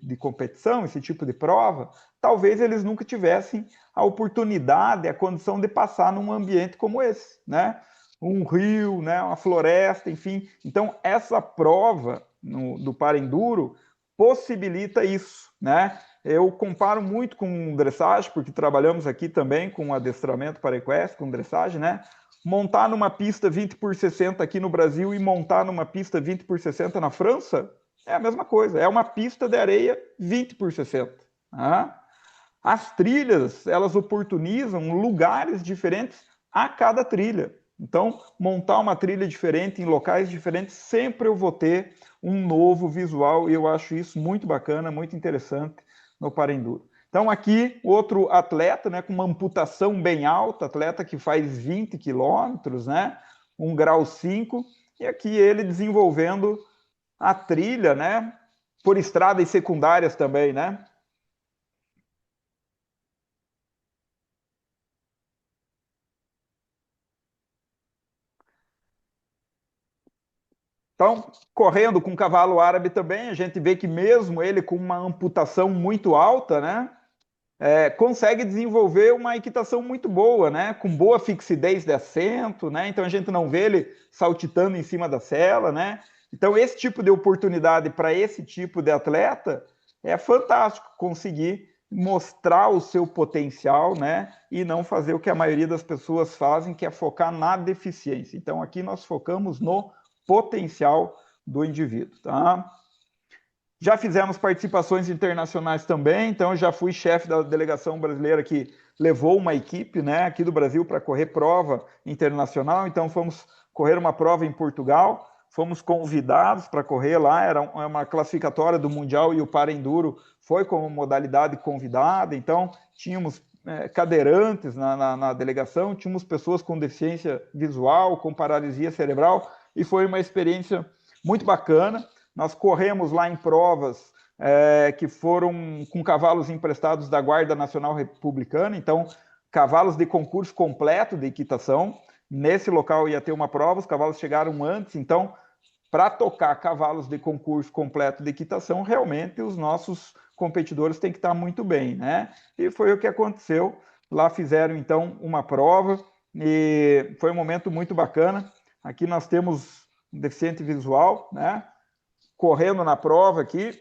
de competição, esse tipo de prova, talvez eles nunca tivessem a oportunidade, a condição de passar num ambiente como esse, né? Um rio, né? Uma floresta, enfim. Então, essa prova do para-enduro possibilita isso, né? Eu comparo muito com dressagem, porque trabalhamos aqui também com adestramento para equestre, com dressagem, né? Montar numa pista 20 por 60 aqui no Brasil e montar numa pista 20 por 60 na França é a mesma coisa. É uma pista de areia 20 por 60. Né? As trilhas, elas oportunizam lugares diferentes a cada trilha. Então, montar uma trilha diferente em locais diferentes, sempre eu vou ter um novo visual e eu acho isso muito bacana, muito interessante no Parenduro. Então, aqui, outro atleta, né, com uma amputação bem alta, atleta que faz 20 quilômetros, né, um grau 5, e aqui ele desenvolvendo a trilha, né, por estradas secundárias também, né. Então, correndo com cavalo árabe também, a gente vê que mesmo ele com uma amputação muito alta, né, consegue desenvolver uma equitação muito boa, né, com boa fixidez de assento, né, então a gente não vê ele saltitando em cima da sela, né. Então, esse tipo de oportunidade para esse tipo de atleta é fantástico, conseguir mostrar o seu potencial, né, e não fazer o que a maioria das pessoas fazem, que é focar na deficiência. Então, aqui nós focamos no potencial do indivíduo, tá? Já fizemos participações internacionais também, então já fui chefe da delegação brasileira que levou uma equipe, né, aqui do Brasil para correr prova internacional. Então fomos correr uma prova em Portugal, fomos convidados para correr lá, era uma classificatória do Mundial e o Para-Enduro foi como modalidade convidada, então tínhamos cadeirantes na delegação, tínhamos pessoas com deficiência visual, com paralisia cerebral, e foi uma experiência muito bacana. Nós corremos lá em provas que foram com cavalos emprestados da Guarda Nacional Republicana, então cavalos de concurso completo de equitação. Nesse local ia ter uma prova, os cavalos chegaram antes, então para tocar cavalos de concurso completo de equitação, realmente os nossos competidores têm que estar muito bem, né? E foi o que aconteceu. Lá fizeram então uma prova e foi um momento muito bacana. Aqui nós temos um deficiente visual, né? Correndo na prova aqui.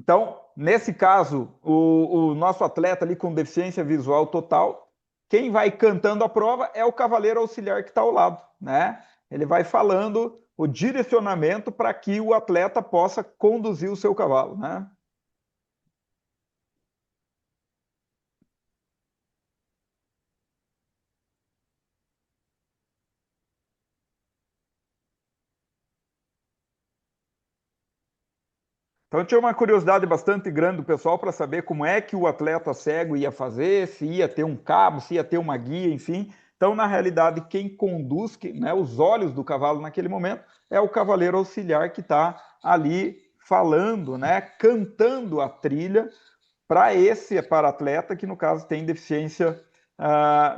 Então, nesse caso, o nosso atleta ali com deficiência visual total, quem vai cantando a prova é o cavaleiro auxiliar que está ao lado, né? Ele vai falando o direcionamento para que o atleta possa conduzir o seu cavalo, né? Então, tinha uma curiosidade bastante grande do pessoal para saber como é que o atleta cego ia fazer, se ia ter um cabo, se ia ter uma guia, enfim. Então, na realidade, quem conduz, né, os olhos do cavalo naquele momento, é o cavaleiro auxiliar que está ali falando, né, cantando a trilha para esse para-atleta que, no caso, tem deficiência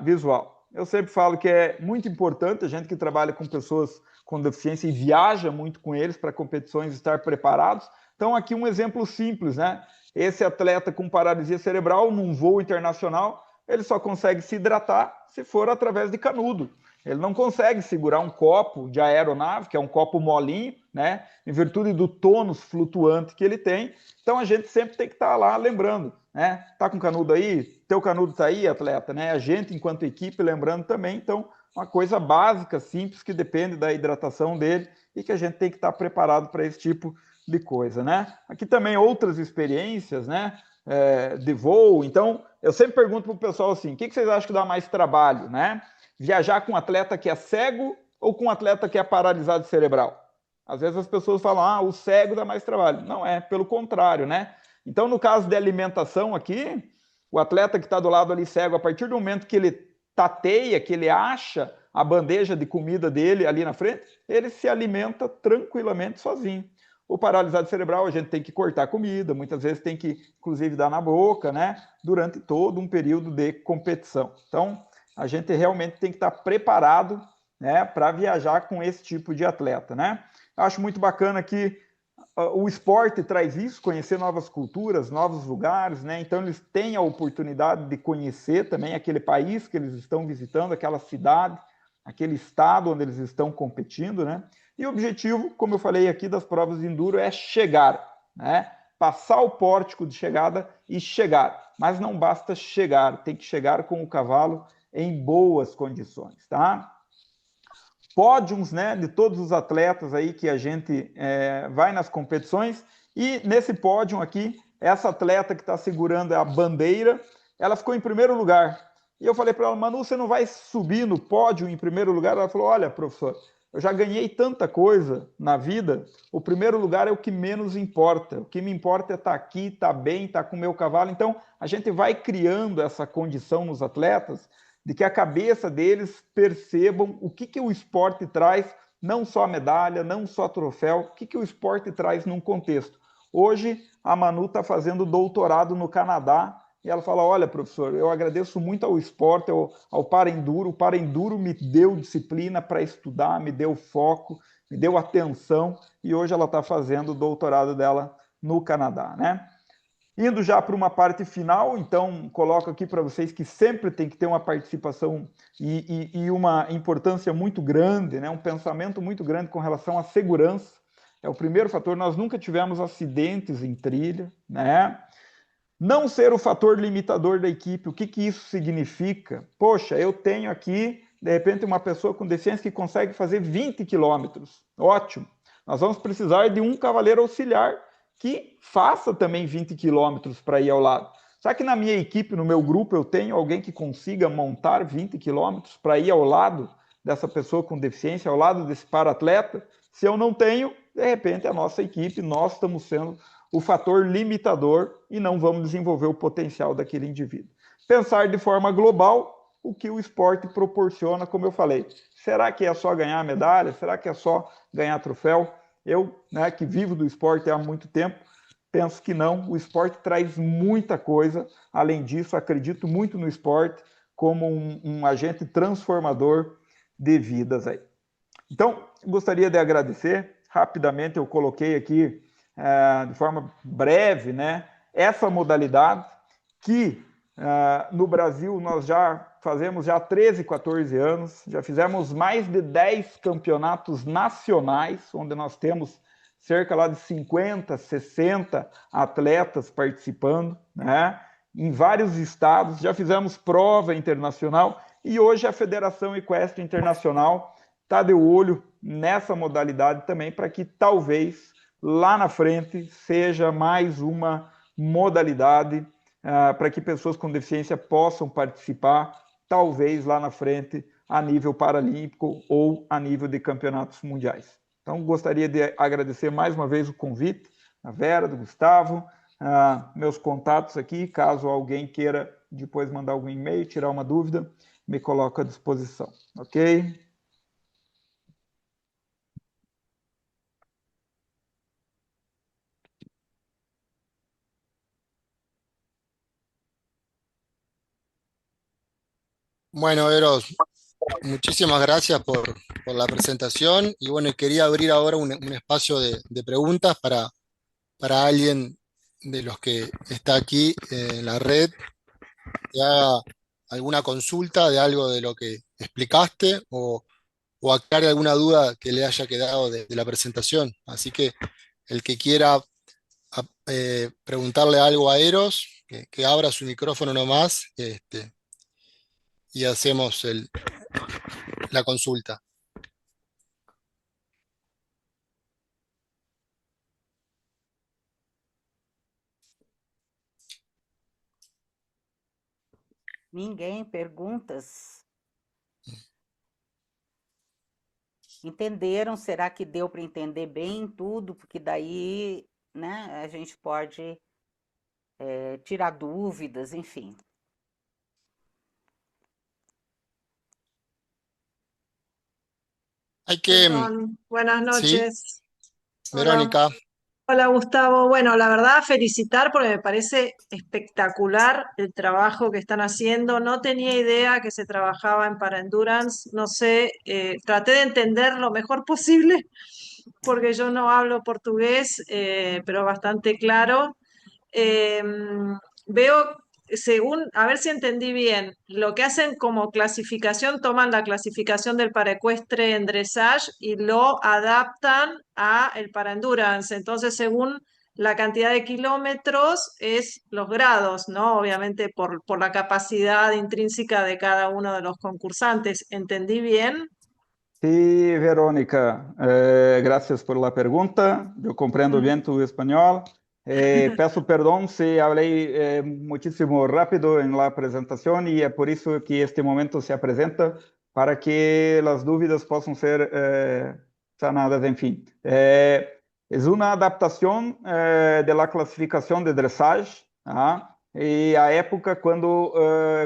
visual. Eu sempre falo que é muito importante a gente que trabalha com pessoas com deficiência e viaja muito com eles para competições estar preparados. Então, aqui um exemplo simples, né? Esse atleta com paralisia cerebral, num voo internacional, ele só consegue se hidratar se for através de canudo. Ele não consegue segurar um copo de aeronave, que é um copo molinho, né? Em virtude do tônus flutuante que ele tem. Então, a gente sempre tem que estar lá lembrando, né? Tá com canudo aí? Teu canudo tá aí, atleta, né? A gente, enquanto equipe, lembrando também. Então, uma coisa básica, simples, que depende da hidratação dele e que a gente tem que estar preparado para esse tipo de coisa, né? Aqui também outras experiências, né? De voo. Então, eu sempre pergunto para o pessoal assim, o que vocês acham que dá mais trabalho, né? Viajar com um atleta que é cego ou com um atleta que é paralisado cerebral? Às vezes as pessoas falam, o cego dá mais trabalho. Não é, pelo contrário, né? Então, no caso de alimentação aqui, o atleta que está do lado ali cego, a partir do momento que ele tateia, que ele acha a bandeja de comida dele ali na frente, ele se alimenta tranquilamente sozinho. O paralisado cerebral, a gente tem que cortar comida, muitas vezes tem que, inclusive, dar na boca, né? Durante todo um período de competição. Então, a gente realmente tem que estar preparado, né, para viajar com esse tipo de atleta, né? Acho muito bacana que o esporte traz isso, conhecer novas culturas, novos lugares, né? Então eles têm a oportunidade de conhecer também aquele país que eles estão visitando, aquela cidade, aquele estado onde eles estão competindo, né? E o objetivo, como eu falei aqui, das provas de enduro é chegar, né? Passar o pórtico de chegada e chegar. Mas não basta chegar, tem que chegar com o cavalo em boas condições, tá? Pódiums, né, de todos os atletas aí que a gente vai nas competições, e nesse pódio aqui, essa atleta que está segurando a bandeira, ela ficou em primeiro lugar. E eu falei para ela, Manu, você não vai subir no pódio em primeiro lugar? Ela falou, olha, professor, eu já ganhei tanta coisa na vida, o primeiro lugar é o que menos importa. O que me importa é estar aqui, estar bem, estar com o meu cavalo. Então, a gente vai criando essa condição nos atletas de que a cabeça deles percebam o que o esporte traz, não só a medalha, não só troféu, o que o esporte traz num contexto. Hoje, a Manu está fazendo doutorado no Canadá, e ela fala, olha, professor, eu agradeço muito ao esporte, ao Paraenduro, o Paraenduro me deu disciplina para estudar, me deu foco, me deu atenção, e hoje ela está fazendo o doutorado dela no Canadá, né? Indo já para uma parte final, então coloco aqui para vocês que sempre tem que ter uma participação e uma importância muito grande, né? Um pensamento muito grande com relação à segurança. É o primeiro fator, nós nunca tivemos acidentes em trilha, né? Não ser o fator limitador da equipe, o que isso significa? Poxa, eu tenho aqui, de repente, uma pessoa com deficiência que consegue fazer 20 quilômetros. Ótimo. Nós vamos precisar de um cavaleiro auxiliar que faça também 20 quilômetros para ir ao lado. Será que na minha equipe, no meu grupo, eu tenho alguém que consiga montar 20 quilômetros para ir ao lado dessa pessoa com deficiência, ao lado desse para-atleta? Se eu não tenho, de repente, a nossa equipe, nós estamos sendo o fator limitador e não vamos desenvolver o potencial daquele indivíduo. Pensar de forma global o que o esporte proporciona, como eu falei. Será que é só ganhar medalha? Será que é só ganhar troféu? Eu, né, que vivo do esporte há muito tempo, penso que não. O esporte traz muita coisa. Além disso, acredito muito no esporte como um agente transformador de vidas aí. Então, gostaria de agradecer. Rapidamente eu coloquei aqui, de forma breve, né, essa modalidade que no Brasil nós já fazemos 13, 14 anos, já fizemos mais de 10 campeonatos nacionais, onde nós temos cerca lá de 50, 60 atletas participando, né, em vários estados, já fizemos prova internacional e hoje a Federação Equestre Internacional está de olho nessa modalidade também para que talvez lá na frente seja mais uma modalidade para que pessoas com deficiência possam participar, talvez lá na frente a nível paralímpico ou a nível de campeonatos mundiais. Então, gostaria de agradecer mais uma vez o convite, da Vera, do Gustavo, meus contatos aqui, caso alguém queira depois mandar algum e-mail, tirar uma dúvida, me coloco à disposição, ok? Bueno, Eros, muchísimas gracias por la presentación y bueno, quería abrir ahora un espacio de preguntas para alguien de los que está aquí en la red que haga alguna consulta de algo de lo que explicaste o aclare alguna duda que le haya quedado de la presentación. Así que el que quiera preguntarle algo a Eros, que abra su micrófono nomás, y hacemos la consulta. Ninguém, perguntas? Entenderam? Será que deu para entender bem tudo? Porque daí, né, a gente pode tirar dúvidas, enfim. Hay que, Perdón, buenas sí, noches. Hola, Verónica. hola Gustavo. Bueno, la verdad felicitar porque me parece espectacular el trabajo que están haciendo. No tenía idea que se trabajaba en para endurance. No sé, traté de entender lo mejor posible porque yo no hablo portugués, pero bastante claro. Eh, veo, según, a ver si entendí bien, lo que hacen como clasificación, toman la clasificación del paraecuestre en dressage y lo adaptan a el para endurance. Entonces, según la cantidad de kilómetros, es los grados, ¿no? Obviamente por la capacidad intrínseca de cada uno de los concursantes. ¿Entendí bien? Sí, Verónica, gracias por la pregunta. Yo comprendo bien tu español. Peço perdão se falei muitíssimo rápido em la apresentação e é por isso que este momento se apresenta para que as dúvidas possam ser sanadas, enfim. É uma adaptação de la classificação de dressage, e a época quando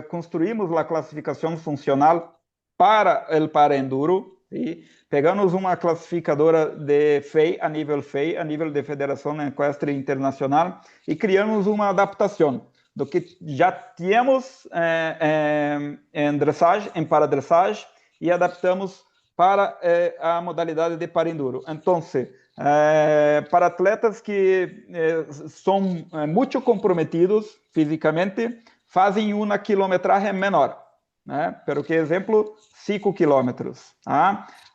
construímos a classificação funcional para o para enduro, e pegamos uma classificadora de FEI, a nível de Federação Equestre Internacional, e criamos uma adaptação do que já tínhamos em dressage, em paradressage, e adaptamos para a modalidade de para-enduro. Então, para atletas que são muito comprometidos fisicamente, fazem uma quilometragem menor, né? Pelo que exemplo, 5 quilômetros.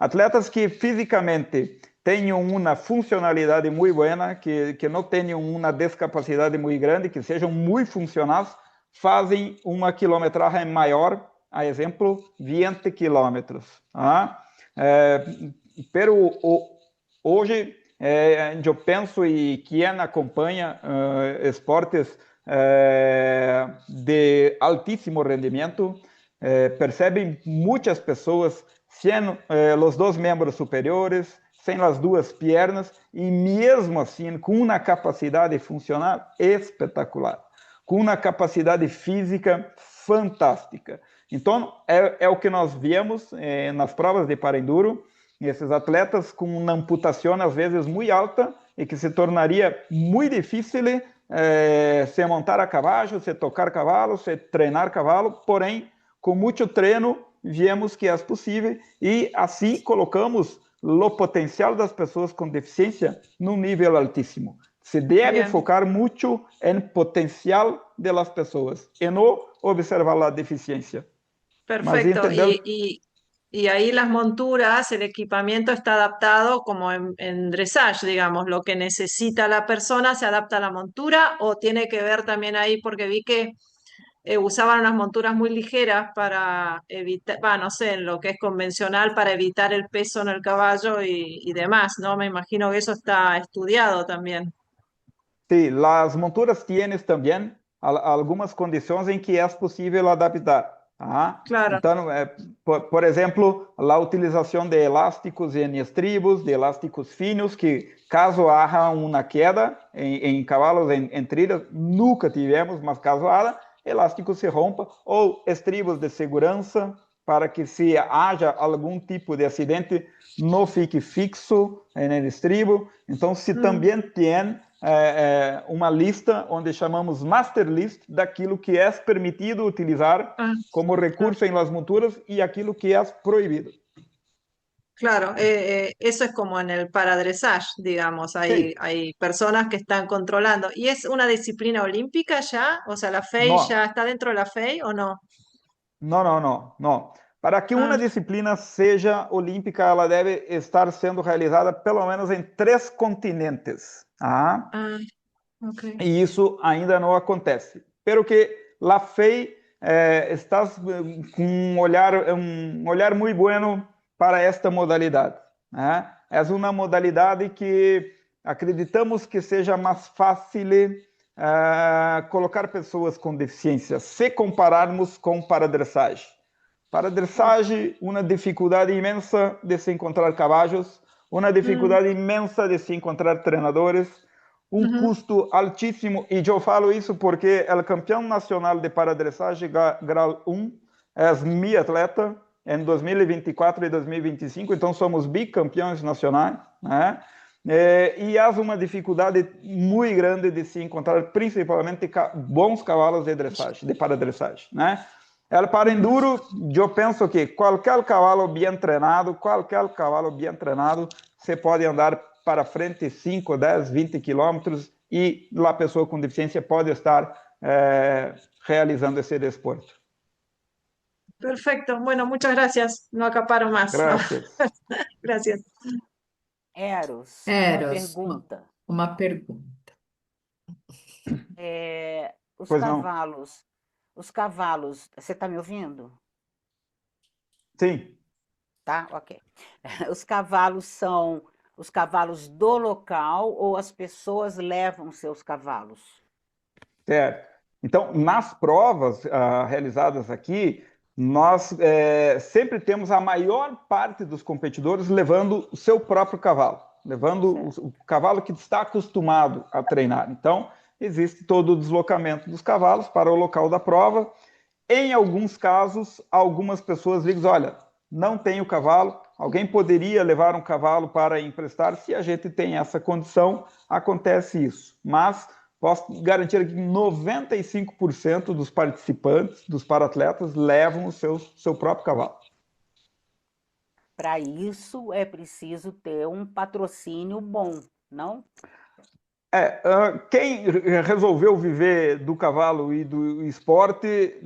Atletas que fisicamente tenham uma funcionalidade muito boa, que não tenham uma descapacidade muito grande, que sejam muito funcionais, fazem uma quilometragem maior, a exemplo, 20 quilômetros. Pero hoje, eu penso, e quem acompanha esportes de altíssimo rendimento, percebem muitas pessoas sem os dois membros superiores, sem as duas pernas, e mesmo assim com uma capacidade funcional espetacular, com uma capacidade física fantástica. Então, é o que nós vemos nas provas de para-enduro, esses atletas com uma amputação às vezes muito alta e que se tornaria muito difícil se montar a cavalo, se tocar cavalo, se treinar cavalo, porém, com muito treino, vemos que é possível e assim colocamos o potencial das pessoas com deficiência num nível altíssimo. Se deve focar muito em potencial das pessoas e não observar a deficiência. Perfecto. Y ahí las monturas, el equipamiento está adaptado como en dressage, digamos, lo que necesita la persona se adapta a la montura o tiene que ver también ahí porque vi que usaban unas monturas muy ligeras para evitar, no sé, en lo que es convencional para evitar el peso en el caballo y demás, ¿no? Me imagino que eso está estudiado también. Sí, as monturas têm também algumas condições em que é possível adaptar. Tá? Claro. Então, por exemplo, a utilização de elásticos em estribos, de elásticos finos, que caso haja uma queda em cavalos em trilhas, nunca tivemos, mas caso haja, elástico se rompa, ou estribos de segurança, para que se haja algum tipo de acidente, não fique fixo no estribo. Então, se também tem uma lista onde chamamos master list daquilo que é permitido utilizar como recurso en las monturas y aquello que es prohibido. Claro, eso es como en el paradressage, digamos, Sí, hay personas que están controlando. ¿Y es una disciplina olímpica ya? O sea, ¿la FEI ya no, está dentro de la FEI o no? no. Para que uma Ah, disciplina seja olímpica, ela deve estar sendo realizada pelo menos em 3 continentes. Tá? ah, ok. E isso ainda não acontece. Pero que a FEI está com um olhar muito bueno para esta modalidade. Né? É uma modalidade que acreditamos que seja mais fácil colocar pessoas com deficiência, se compararmos com paradressagem. Paradressagem, uma dificuldade imensa de se encontrar cavalos, uma dificuldade imensa de se encontrar treinadores, custo altíssimo, e eu falo isso porque o campeão nacional de paradressagem grau 1 é meu atleta em 2024 e 2025, então somos bicampeões nacionais, né? E há uma dificuldade muito grande de se encontrar principalmente bons cavalos de dressagem, de paradressagem, né? Para enduro, eu penso que qualquer cavalo bem treinado, se pode andar para frente 5, 10, 20 quilômetros e a pessoa com deficiência pode estar realizando esse desporto. Perfecto. Bueno, muchas gracias. No acaparo más. ¿No? Gracias. Gracias. Eros, uma Eros, pergunta. uma pergunta. Os Pois não. cavalos, você está me ouvindo? Sim. Tá, ok. Os cavalos são os cavalos do local ou as pessoas levam seus cavalos? Certo. Então, nas provas realizadas aqui, nós sempre temos a maior parte dos competidores levando o seu próprio cavalo, levando o cavalo que está acostumado a treinar. Então, existe todo o deslocamento dos cavalos para o local da prova. Em alguns casos, algumas pessoas dizem, olha, não tenho cavalo, alguém poderia levar um cavalo para emprestar? Se a gente tem essa condição, acontece isso. Mas posso garantir que 95% dos participantes, dos paratletas, levam o seu próprio cavalo. Para isso é preciso ter um patrocínio bom, não? Quem resolveu viver do cavalo e do esporte,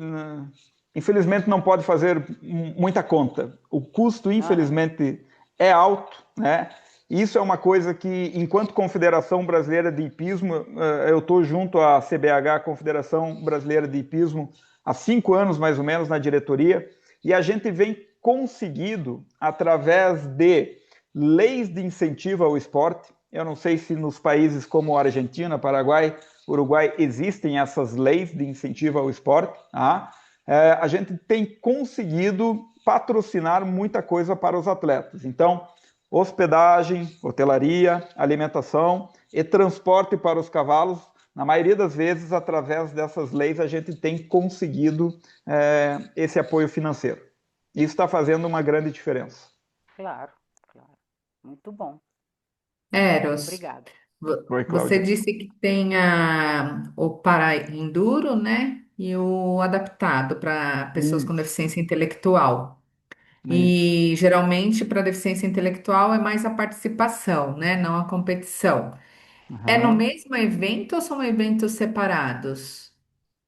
infelizmente não pode fazer muita conta. O custo, infelizmente, é alto, né? Isso é uma coisa que, enquanto Confederação Brasileira de Hipismo, eu estou junto à CBH, Confederação Brasileira de Hipismo, há 5 anos mais ou menos na diretoria, e a gente vem conseguido, através de leis de incentivo ao esporte. Eu não sei se nos países como Argentina, Paraguai, Uruguai existem essas leis de incentivo ao esporte. Tá? A gente tem conseguido patrocinar muita coisa para os atletas. Então, hospedagem, hotelaria, alimentação e transporte para os cavalos, na maioria das vezes, através dessas leis, a gente tem conseguido esse apoio financeiro. Isso está fazendo uma grande diferença. Claro. Muito bom. Eros, Obrigada. Oi, você Cláudia. disse que tem o para-enduro, né? E o adaptado para pessoas com deficiência intelectual. E geralmente para deficiência intelectual é mais a participação, né? Não a competição. É no mesmo evento ou são eventos separados?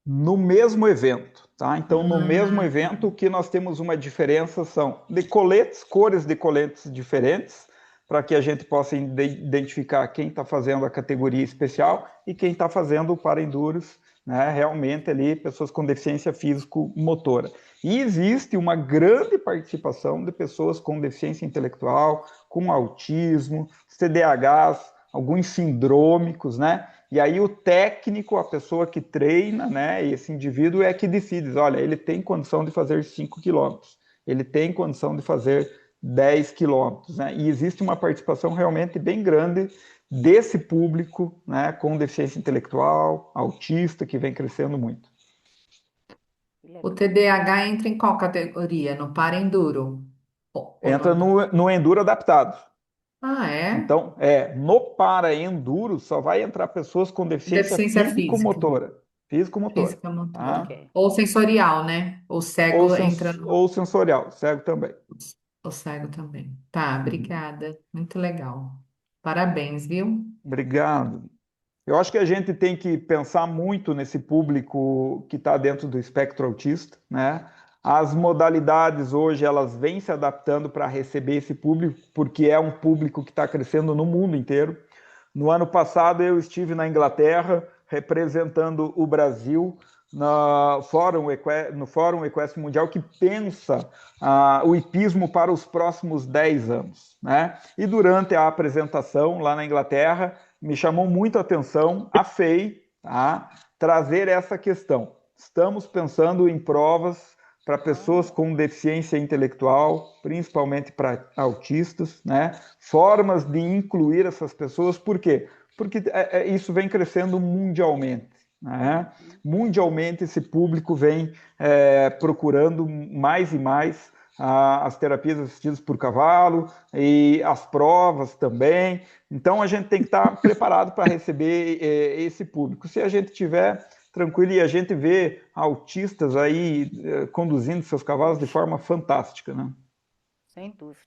No mesmo evento, tá? Então, no mesmo Ah, evento, o que nós temos uma diferença são de coletes, cores de coletes diferentes, para que a gente possa identificar quem está fazendo a categoria especial e quem está fazendo o para-enduros, né? Realmente ali, pessoas com deficiência físico-motora. E existe uma grande participação de pessoas com deficiência intelectual, com autismo, CDHs, alguns sindrômicos, né? E aí o técnico, a pessoa que treina, né, esse indivíduo é que decide, olha, ele tem condição de fazer 5 quilômetros, ele tem condição de fazer 10 quilômetros, né? E existe uma participação realmente bem grande desse público, né, com deficiência intelectual, autista, que vem crescendo muito. O TDAH entra em qual categoria? No para-enduro? Ou Entra no... no enduro adaptado. Ah, é? Então, no para-enduro só vai entrar pessoas com deficiência Deficiência física. físico-motora. Físico-motora. Física motora. Tá? Ok. Ou sensorial, né? O Ou, cego entra no... ou sensorial, cego também. O cego também. Tá, Uhum. obrigada. Muito legal. Parabéns, viu? Obrigado. Eu acho que a gente tem que pensar muito nesse público que está dentro do espectro autista, né? As modalidades hoje elas vêm se adaptando para receber esse público, porque é um público que está crescendo no mundo inteiro. No ano passado eu estive na Inglaterra representando o Brasil no Fórum Equestre Mundial que pensa o hipismo para os próximos 10 anos. Né? E durante a apresentação lá na Inglaterra, me chamou muito a atenção a FEI trazer essa questão. Estamos pensando em provas para pessoas com deficiência intelectual, principalmente para autistas, né? Formas de incluir essas pessoas, por quê? Porque isso vem crescendo mundialmente. Né? Mundialmente, esse público vem procurando mais e mais as terapias assistidas por cavalo e as provas também. Então, a gente tem que estar preparado para receber esse público. Se a gente tiver tranquilo e a gente vê autistas aí conduzindo seus cavalos de forma fantástica, né? Sem dúvida.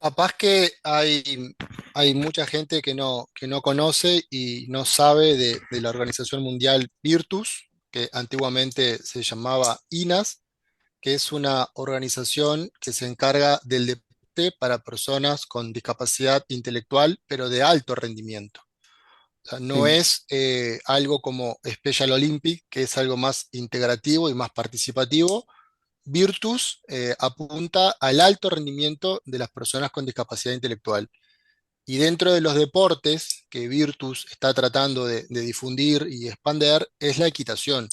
Capaz que hay mucha gente que no conoce y no sabe de la Organización Mundial Virtus, que antiguamente se llamaba INAS, que es una organización que se encarga del deporte para personas con discapacidad intelectual, pero de alto rendimiento. O sea, no Sim. es algo como Special Olympic, que es algo más integrativo y más participativo. Virtus apunta al alto rendimiento de las personas con discapacidad intelectual. Y dentro de los deportes que Virtus está tratando de difundir y expander es la equitación.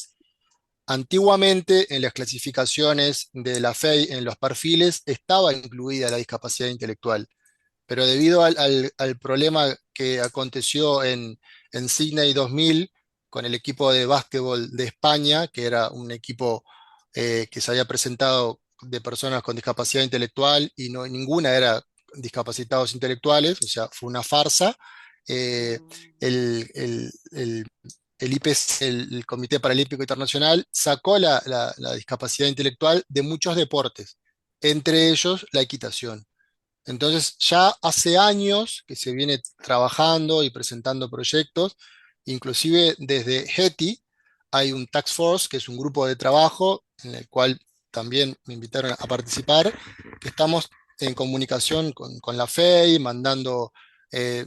Antiguamente, en las clasificaciones de la FEI, en los perfiles, estaba incluida la discapacidad intelectual, pero debido al problema que aconteció en Sydney 2000 con el equipo de básquetbol de España, que era un equipo que se había presentado de personas con discapacidad intelectual y no, ninguna era discapacitados intelectuales, o sea, fue una farsa. eh, el, el- el- el IPC, el Comité Paralímpico Internacional, sacó la discapacidad intelectual de muchos deportes, entre ellos la equitación. Entonces, ya hace años que se viene trabajando y presentando proyectos, inclusive desde HETI hay un task force, que es un grupo de trabajo en el cual también me invitaron a participar, que estamos en comunicación con la FEI, mandando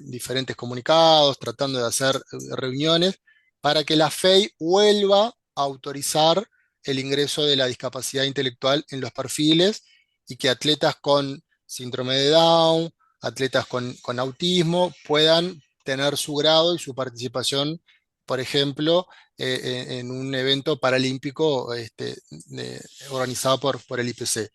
diferentes comunicados, tratando de hacer reuniones para que la FEI vuelva a autorizar el ingreso de la discapacidad intelectual en los perfiles y que atletas con síndrome de Down, atletas con autismo, puedan tener su grado y su participación, por ejemplo, en un evento paralímpico organizado por el IPC.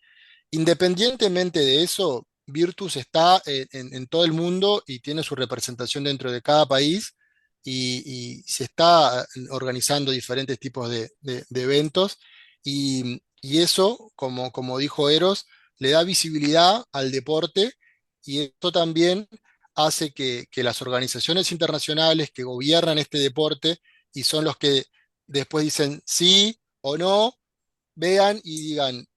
Independientemente de eso, Virtus está en todo el mundo y tiene su representación dentro de cada país y se está organizando diferentes tipos de eventos y eso, como dijo Eros, le da visibilidad al deporte y esto también hace que las organizaciones internacionales que gobiernan este deporte y son los que después dicen sí o no, vean y digan,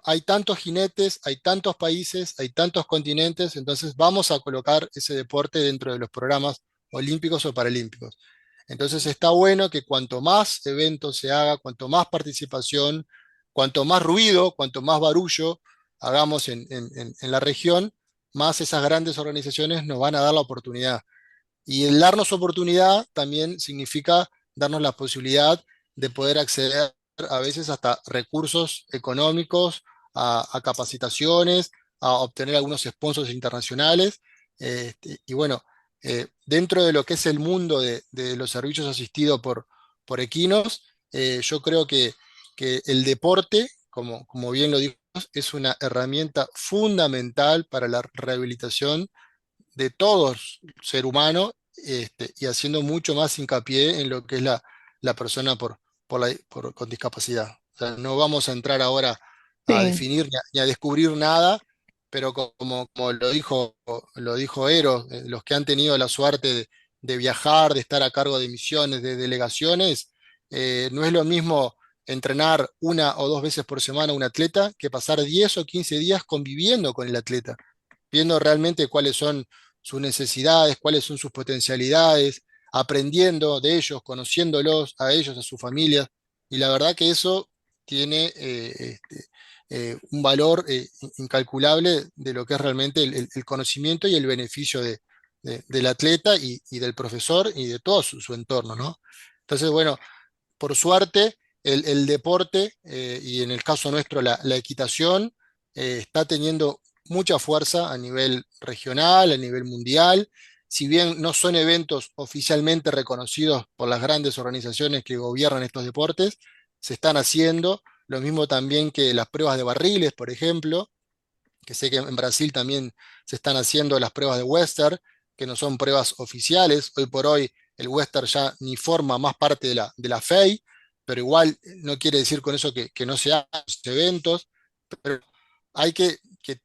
hay tantos jinetes, hay tantos países, hay tantos continentes, entonces vamos a colocar ese deporte dentro de los programas olímpicos o paralímpicos. Entonces está bueno que cuanto más eventos se haga, cuanto más participación, cuanto más ruido, cuanto más barullo hagamos en la región, más esas grandes organizaciones nos van a dar la oportunidad. Y el darnos oportunidad también significa darnos la posibilidad de poder acceder a veces hasta recursos económicos, a capacitaciones, a obtener algunos sponsors internacionales. Y bueno, dentro de lo que es el mundo de los servicios asistidos por equinos, yo creo que el deporte, como bien lo dijo, es una herramienta fundamental para la rehabilitación de todo ser humano, y haciendo mucho más hincapié en lo que es la persona con discapacidad. O sea, no vamos a entrar ahora a Sim, definir ni a descubrir nada, pero como lo dijo Eros, los que han tenido la suerte de viajar, de estar a cargo de misiones, de delegaciones, no es lo mismo entrenar 1 o 2 veces por semana a un atleta que pasar 10 o 15 días conviviendo con el atleta, viendo realmente cuáles son sus necesidades, cuáles son sus potencialidades, aprendiendo de ellos, conociéndolos a ellos, a sus familias. Y la verdad que eso tiene un valor incalculable de lo que es realmente el conocimiento y el beneficio del atleta y del profesor y de todo su entorno, ¿no? Entonces, bueno, por suerte, el deporte, y en el caso nuestro la equitación, está teniendo mucha fuerza a nivel regional, a nivel mundial. Si bien no son eventos oficialmente reconocidos por las grandes organizaciones que gobiernan estos deportes, se están haciendo. Lo mismo también que las pruebas de barriles, por ejemplo, que sé que en Brasil también se están haciendo las pruebas de Western, que no son pruebas oficiales. Hoy por hoy el Western ya ni forma más parte de la FEI, pero igual no quiere decir con eso que no se hagan los eventos, pero hay que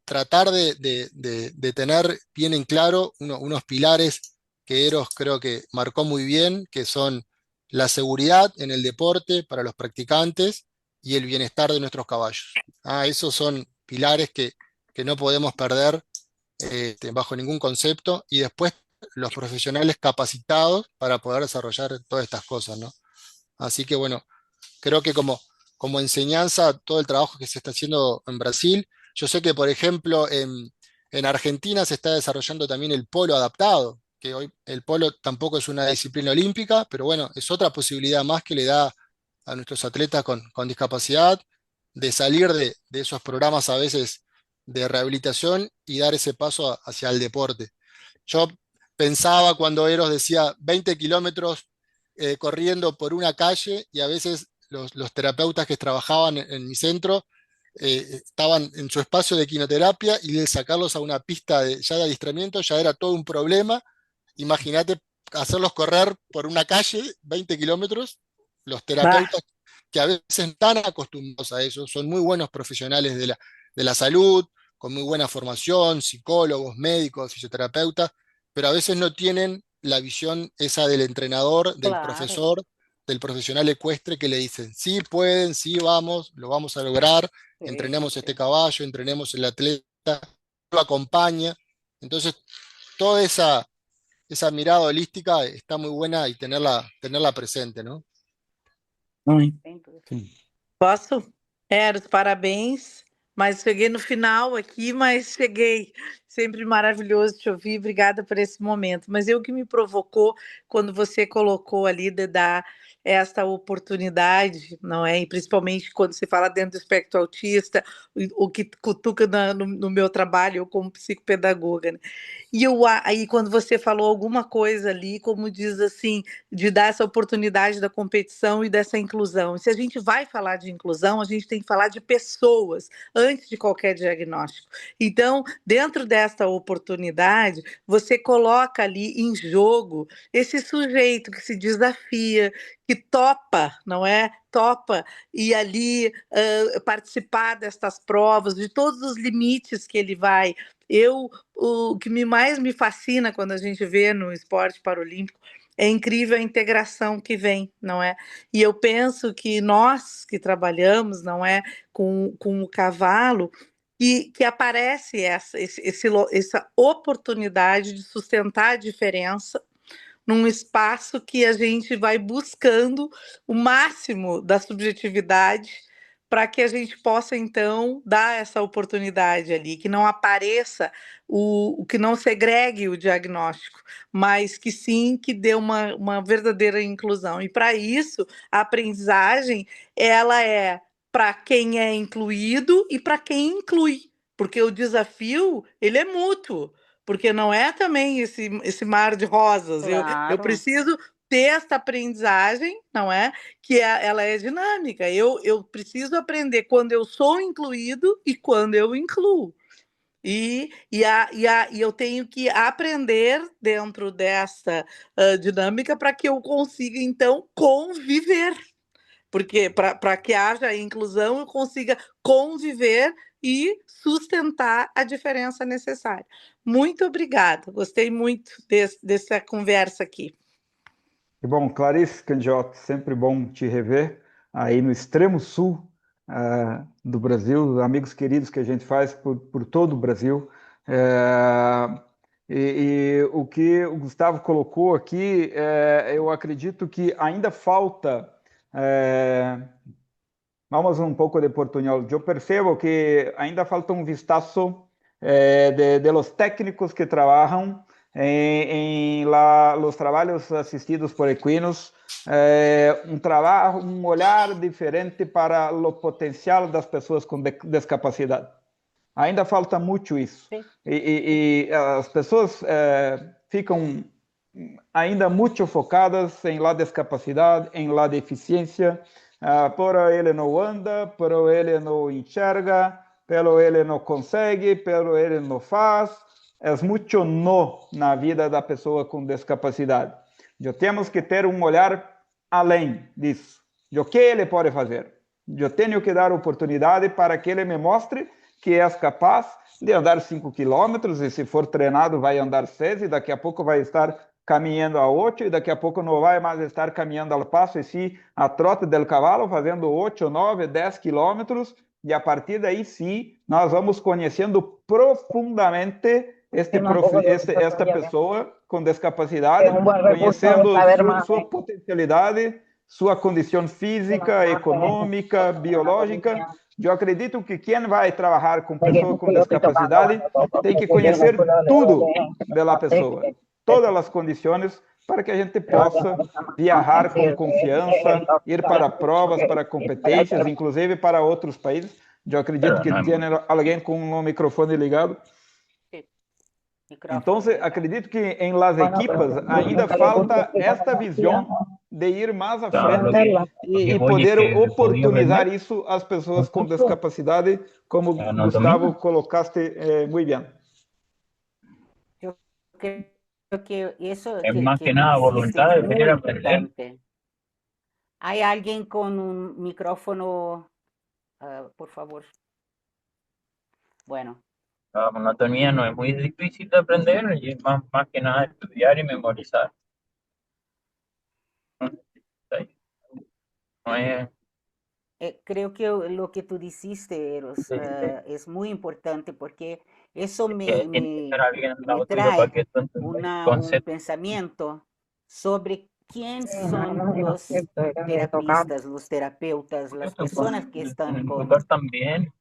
tratar de tener bien en claro unos pilares que Eros creo que marcó muy bien, que son la seguridad en el deporte para los practicantes y el bienestar de nuestros caballos. Esos son pilares que no podemos perder, bajo ningún concepto, y después los profesionales capacitados para poder desarrollar todas estas cosas, ¿no? Así que bueno, creo que como enseñanza, todo el trabajo que se está haciendo en Brasil, yo sé que por ejemplo en Argentina se está desarrollando también el polo adaptado, que hoy el polo tampoco es una disciplina olímpica, pero bueno, es otra posibilidad más que le da a nuestros atletas con discapacidad de salir de esos programas a veces de rehabilitación y dar ese paso hacia el deporte. Yo pensaba cuando Eros decía 20 kilómetros corriendo por una calle, y a veces los terapeutas que trabajaban en mi centro estaban en su espacio de quinoterapia, y de sacarlos a una pista ya de adiestramiento ya era todo un problema. Imagínate hacerlos correr por una calle 20 kilómetros, los bah, terapeutas que a veces están acostumbrados a eso, son muy buenos profesionales de la salud, con muy buena formación, psicólogos, médicos, fisioterapeutas, pero a veces no tienen la visión esa del entrenador, del Claro, profesor, del profesional ecuestre, que le dicen, sí pueden, sí vamos, lo vamos a lograr, sim, entrenemos este sim. caballo, entrenemos el atleta, lo acompaña. Entonces, toda esa mirada holística está muy buena, y tenerla presente, ¿no? muito. Sem dúvida. Sim. Posso? Eros, parabéns. Mas cheguei no final aqui, mas cheguei. Sempre maravilhoso te ouvir. Obrigada por esse momento. Mas o que me provocou quando você colocou ali de dar esta oportunidade, não é? E principalmente quando você fala dentro do espectro autista, o que cutuca no meu trabalho, eu como psicopedagoga, né? E aí, quando você falou alguma coisa ali, como diz assim, de dar essa oportunidade da competição e dessa inclusão. Se a gente vai falar de inclusão, a gente tem que falar de pessoas antes de qualquer diagnóstico. Então, dentro dessa oportunidade, você coloca ali em jogo esse sujeito que se desafia, que topa, não é? Topa e ali participar destas provas, de todos os limites que ele vai. O que mais me fascina quando a gente vê no esporte paralímpico é incrível a integração que vem, não é? E eu penso que nós que trabalhamos, não é, com o cavalo, que aparece essa oportunidade de sustentar a diferença num espaço que a gente vai buscando o máximo da subjetividade para que a gente possa, então, dar essa oportunidade ali, que não apareça que não segregue o diagnóstico, mas que sim, que dê uma verdadeira inclusão. E para isso, a aprendizagem, ela é para quem é incluído e para quem inclui, porque o desafio, ele é mútuo, porque não é também esse mar de rosas. Eu Claro. preciso ter essa aprendizagem, não é? Ela é dinâmica. Eu preciso aprender quando eu sou incluído e quando eu incluo. E eu tenho que aprender dentro dessa dinâmica para que eu consiga, então, conviver. Porque para que haja inclusão, eu consiga conviver e sustentar a diferença necessária. Muito obrigada, gostei muito dessa conversa aqui. E bom, Clarice Candiota, sempre bom te rever aí no extremo sul do Brasil, amigos queridos que a gente faz por todo o Brasil. E o que o Gustavo colocou aqui, eu acredito que ainda falta. Vamos um pouco de portunhol. Eu percebo que ainda falta um vistazo de los técnicos que trabalham em los trabalhos assistidos por equinos, um olhar diferente para o potencial das pessoas com discapacidade. Ainda falta muito isso. E as pessoas ficam ainda muito focadas em la discapacidade, em la deficiência. Pero ele não anda, pero ele não enxerga, pero ele não consegue, pero ele não faz. É muito no na vida da pessoa com discapacidade. Temos que ter um olhar além disso. O que ele pode fazer? Eu tenho que dar oportunidade para que ele me mostre que é capaz de andar 5 quilômetros e se for treinado vai andar 6 e daqui a pouco vai estar caminhando a 8 e daqui a pouco não vai mais estar caminhando ao passo e sim a trote del cavalo, fazendo 8, 9, 10 quilômetros e a partir daí sim nós vamos conhecendo profundamente esta pessoa com discapacidade, conhecendo sua potencialidade, sua condição física, econômica, biológica. Eu acredito que quem vai trabalhar com pessoas com discapacidade tem que conhecer tudo da pessoa, todas as condições, para que a gente possa viajar com confiança, ir para provas, para competências, inclusive para outros países. Eu acredito que tem alguém com um microfone ligado. Então, acredito que em las equipas ainda falta esta visão de ir mais à frente e poder oportunizar isso às pessoas com discapacidade, como Gustavo colocaste muito bem. Eu creo que eso Es más que nada voluntad de querer aprender. ¿Hay alguien con un micrófono, por favor? Bueno. La monotonía no es muy difícil de aprender, y es más que nada estudiar y memorizar. No es... Creo que lo que tú dijiste, Eros, es muy importante porque eso me trae un pensamiento sobre quién son los terapistas, los terapeutas, las personas que están con también.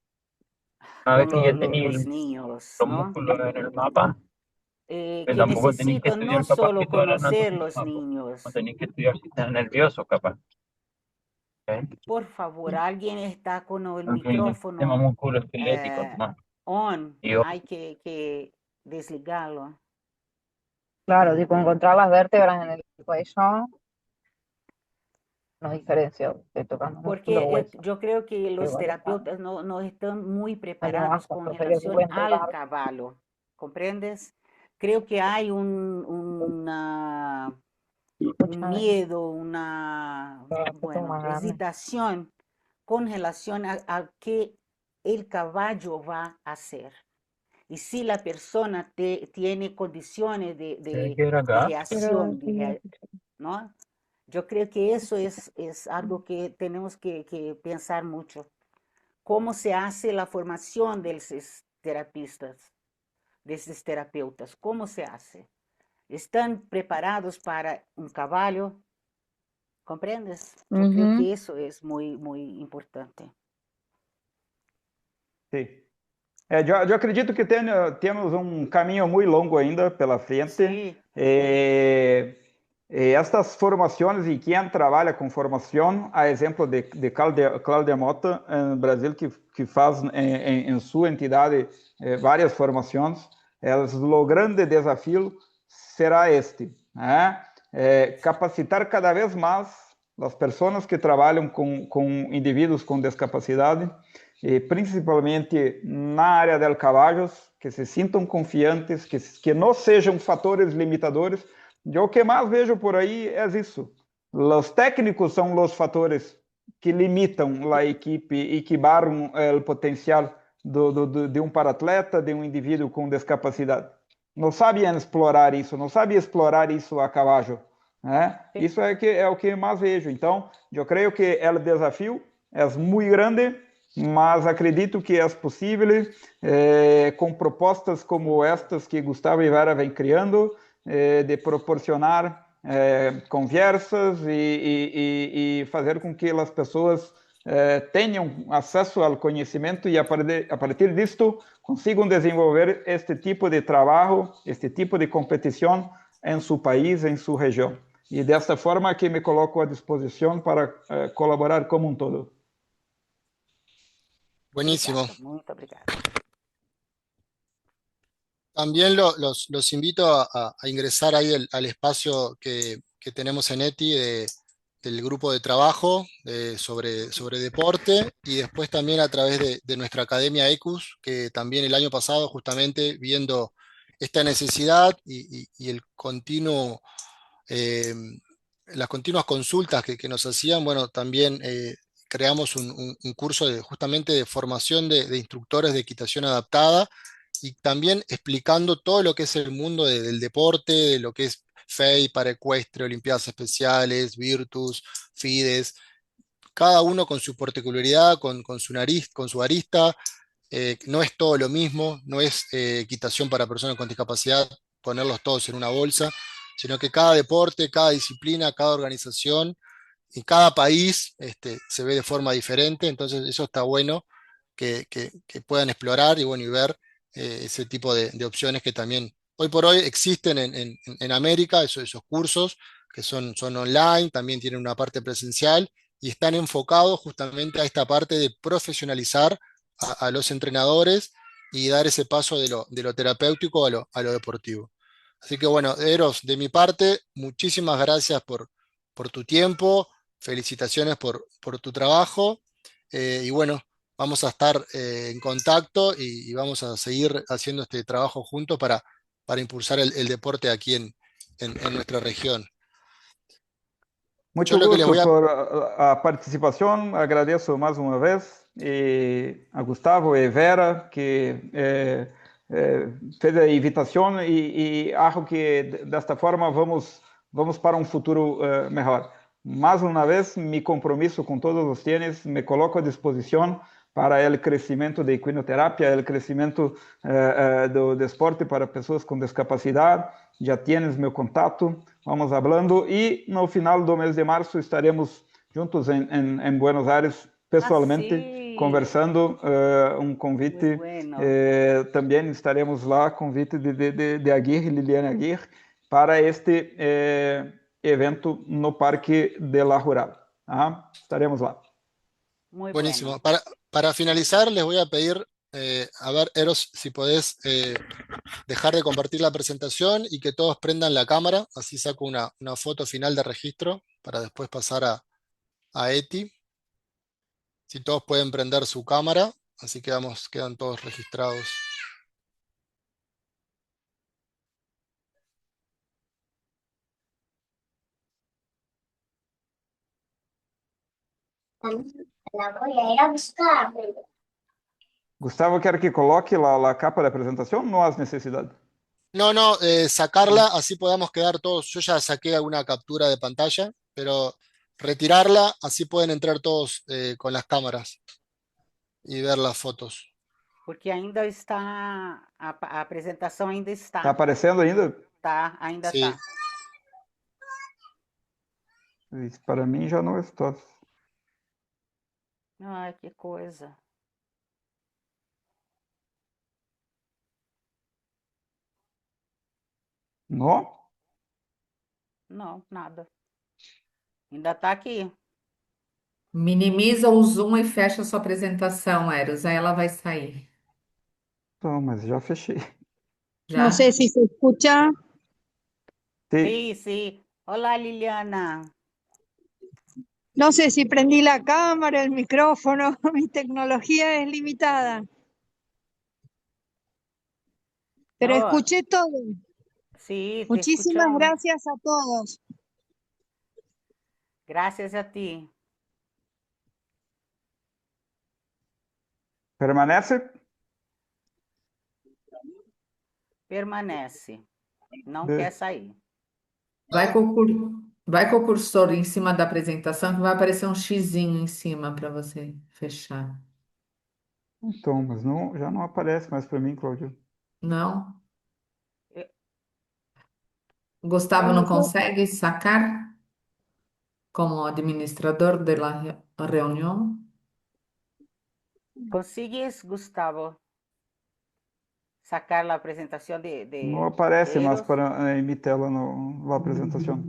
los niños, ¿no? En el mapa. Que necesitan no solo conocer los niños. No tenés que estudiar si estás nervioso, capaz. Por favor, alguien está con el micrófono on, hay que desligarlo. Claro, tipo encontrar las vértebras en el cuello nos diferencia de tocando. Porque yo creo que los terapeutas no están muy preparados con relación al caballo, ¿comprendes? Creo que hay un miedo, una hesitación con relación a qué el caballo va a hacer. Y si la persona tiene condiciones de reacción, ¿no? Yo creo que eso es algo que tenemos que pensar mucho. ¿Cómo se hace la formación de esos terapistas, de esos terapeutas? ¿Cómo se hace? ¿Están preparados para un caballo? ¿Comprendes? Yo creo que eso es muy, muy importante. Sim. Eu acredito que temos um caminho muito longo ainda pela frente. Sí. Estas formações, e quem trabalha com formação, a exemplo de Cláudia Mota, no Brasil, que faz em sua entidade várias formações, O grande desafio será este, né? Capacitar cada vez mais as pessoas que trabalham com indivíduos com discapacidade, e principalmente na área del caballos, que se sintam confiantes, que não sejam fatores limitadores. Eu o que mais vejo por aí é isso. Os técnicos são os fatores que limitam a equipe e que barram o potencial de um paratleta, de um indivíduo com discapacidade. Não sabem explorar isso, não sabem explorar isso a cavalo. Né? Isso é o que mais vejo. Então, eu creio que o desafio é muito grande, mas acredito que é possível, com propostas como estas que Gustavo e Vera vem criando, de proporcionar conversas e fazer com que as pessoas tenham acesso ao conhecimento e a partir disto consigam desenvolver este tipo de trabalho, este tipo de competição em seu país, em sua região. E desta forma que me coloco à disposição para colaborar como um todo. Buenísimo. Muito obrigado. También los invito a ingresar ahí al espacio que tenemos en ETI del grupo de trabajo sobre deporte, y después también a través de nuestra academia ECUS, que también el año pasado, justamente viendo esta necesidad y el continuo, las continuas consultas que nos hacían, bueno, también creamos un curso justamente de formación de instructores de equitación adaptada, y también explicando todo lo que es el mundo del deporte, de lo que es FEI, paraecuestre, Olimpiadas Especiales, Virtus, FIDES, cada uno con su particularidad, con su arista. No es todo lo mismo, no es equitación para personas con discapacidad, ponerlos todos en una bolsa, sino que cada deporte, cada disciplina, cada organización y cada país se ve de forma diferente. Entonces eso está bueno que puedan explorar y, bueno, y ver ese tipo de opciones que también hoy por hoy existen en América, esos cursos que son online, también tienen una parte presencial y están enfocados justamente a esta parte de profesionalizar a los entrenadores y dar ese paso de lo terapéutico a lo deportivo. Así que, bueno, Eros, de mi parte, muchísimas gracias por tu tiempo, felicitaciones por tu trabajo, y bueno, vamos a estar en contacto y vamos a seguir haciendo este trabajo juntos para impulsar el deporte aquí en nuestra región. Muito Yo lo que les gusto voy a... por a participação, agradeço mais uma vez, e a Gustavo e Vera, que fez a invitação, e acho que desta forma vamos para um futuro melhor. Mais uma vez, me compromisso com todos os tênis, me coloco à disposição para o crescimento da equinoterapia, o crescimento do desporte para pessoas com discapacidade. Já tienes meu contato, vamos falando, e no final do mês de março estaremos juntos em Buenos Aires, pessoalmente, conversando, um convite, também estaremos lá, convite de Aguirre, Liliane Aguirre, para este evento no Parque de la Rural. Estaremos lá. Muy Buenísimo. bueno. Para finalizar, les voy a pedir, a ver, Eros, si podés dejar de compartir la presentación y que todos prendan la cámara, así saco una foto final de registro para después pasar a ETI. Si todos pueden prender su cámara, así quedan todos registrados. La voy a ir a buscar. Gustavo, quer que coloque a capa da apresentação? Não há necessidade. No, sacarla, así podamos quedar todos. Yo ya saqué alguna captura de pantalla, pero retirarla, así pueden entrar todos con las cámaras y ver las fotos. Porque ainda está, a apresentação ainda está. Está aparecendo ainda? Tá, ainda Sí. está. Para mim já não está. Ai, que coisa. Não? Não, nada. Ainda está aqui. Minimiza o zoom e fecha a sua apresentação, Eros, aí ela vai sair. Então, mas já fechei. Já? No sé si se escucha. Sí, Sí, sí. Hola, Liliana. No sé si prendí la cámara, el micrófono. Mi tecnología es limitada. Pero No, escuché todo. sí, te Muchísimas escuchamos. gracias a todos. Gracias a ti. permanece. Permanece. Não Be- quer sair. Vai com o cursor em cima da apresentação que vai aparecer um xizinho em cima para você fechar. Então, mas não, já não aparece mais para mim, Cláudio. Não? Eu- Gustavo Bueno, não consegue sacar como administrador de la reunião? Consigues, Gustavo, sacar a apresentação Não de aparece mais ellos? para em mi tela no, la apresentação.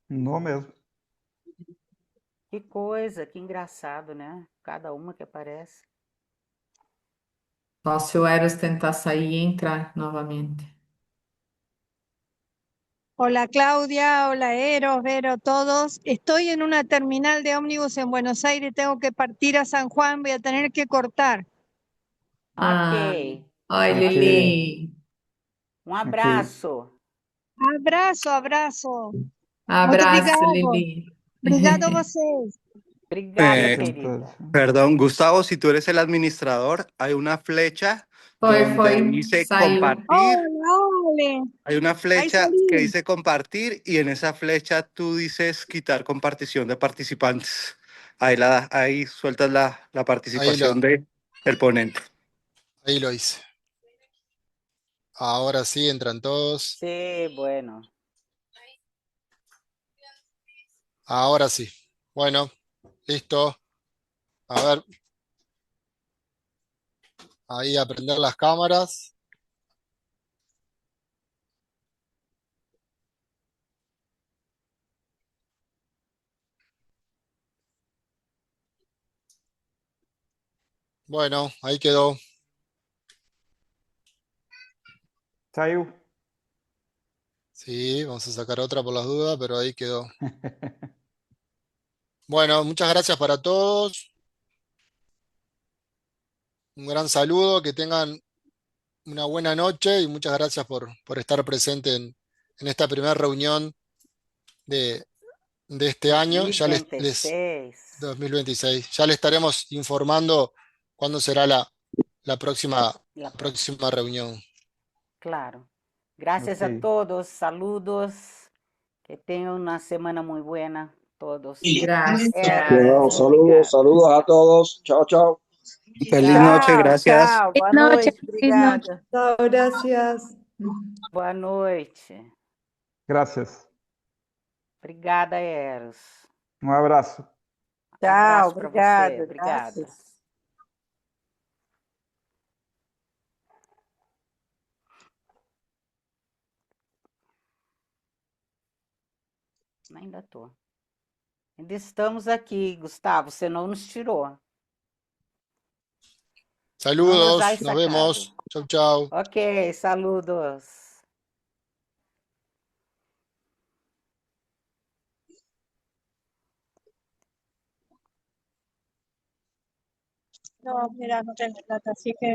Não mesmo. Que coisa, que engraçado, né? Cada uma que aparece. Só se o Eros tentar sair e entrar novamente. hola Claudia, hola Eros, Vero, todos. Estoy en una terminal de ómnibus en Buenos Aires. Tengo que partir a San Juan. Voy a tener que cortar. Ah, Ok, oi, Ok, Lili. um ok. abraço. Abrazo, abrazo. Muito Abraço, obrigado. Lili. Obrigado a vocês. Obrigada, Fica à querida. vontade. Perdón, Gustavo, si tú eres el administrador, hay una flecha donde dice Saiu. compartir, Hola, ole. hay una Ahí flecha que salí. dice compartir y en esa flecha tú dices quitar compartición de participantes. Ahí sueltas la Ahí participación de el ponente. ahí lo hice. Ahora sí, entran todos. Sí, bueno. Ahora sí. Bueno, listo. A ver, ahí a prender las cámaras. Bueno, ahí quedó. Saiu. Sí, vamos a sacar otra por las dudas, pero ahí quedó. Bueno, muchas gracias para todos. Un gran saludo, que tengan una buena noche y muchas gracias por estar presente en esta primera reunión de, de este año. Ya les 2026. 2026. Ya le estaremos informando cuándo será la La próxima. próxima reunión. Claro. Gracias a Ok. todos. Saludos. Que tenham uma semana muito buena todos. Graças. Bueno, saludos, saludos a todos. Chao, chao. Feliz noche, Tchau, gracias. tchau. Boa Feliz noche, noite. feliz noche. Obrigada. Tchau, gracias. Boa noite. Graças. Obrigada, Eros. Um abraço. Tchau, Abraço para você. obrigada. Obrigada. Graças. Ainda estou. Ainda estamos aqui, Gustavo. Você não nos tirou. Não nos Saludos, has nos sacado. vemos. Chau, chau. Ok, saludos. No, mira, no tengo plata, así que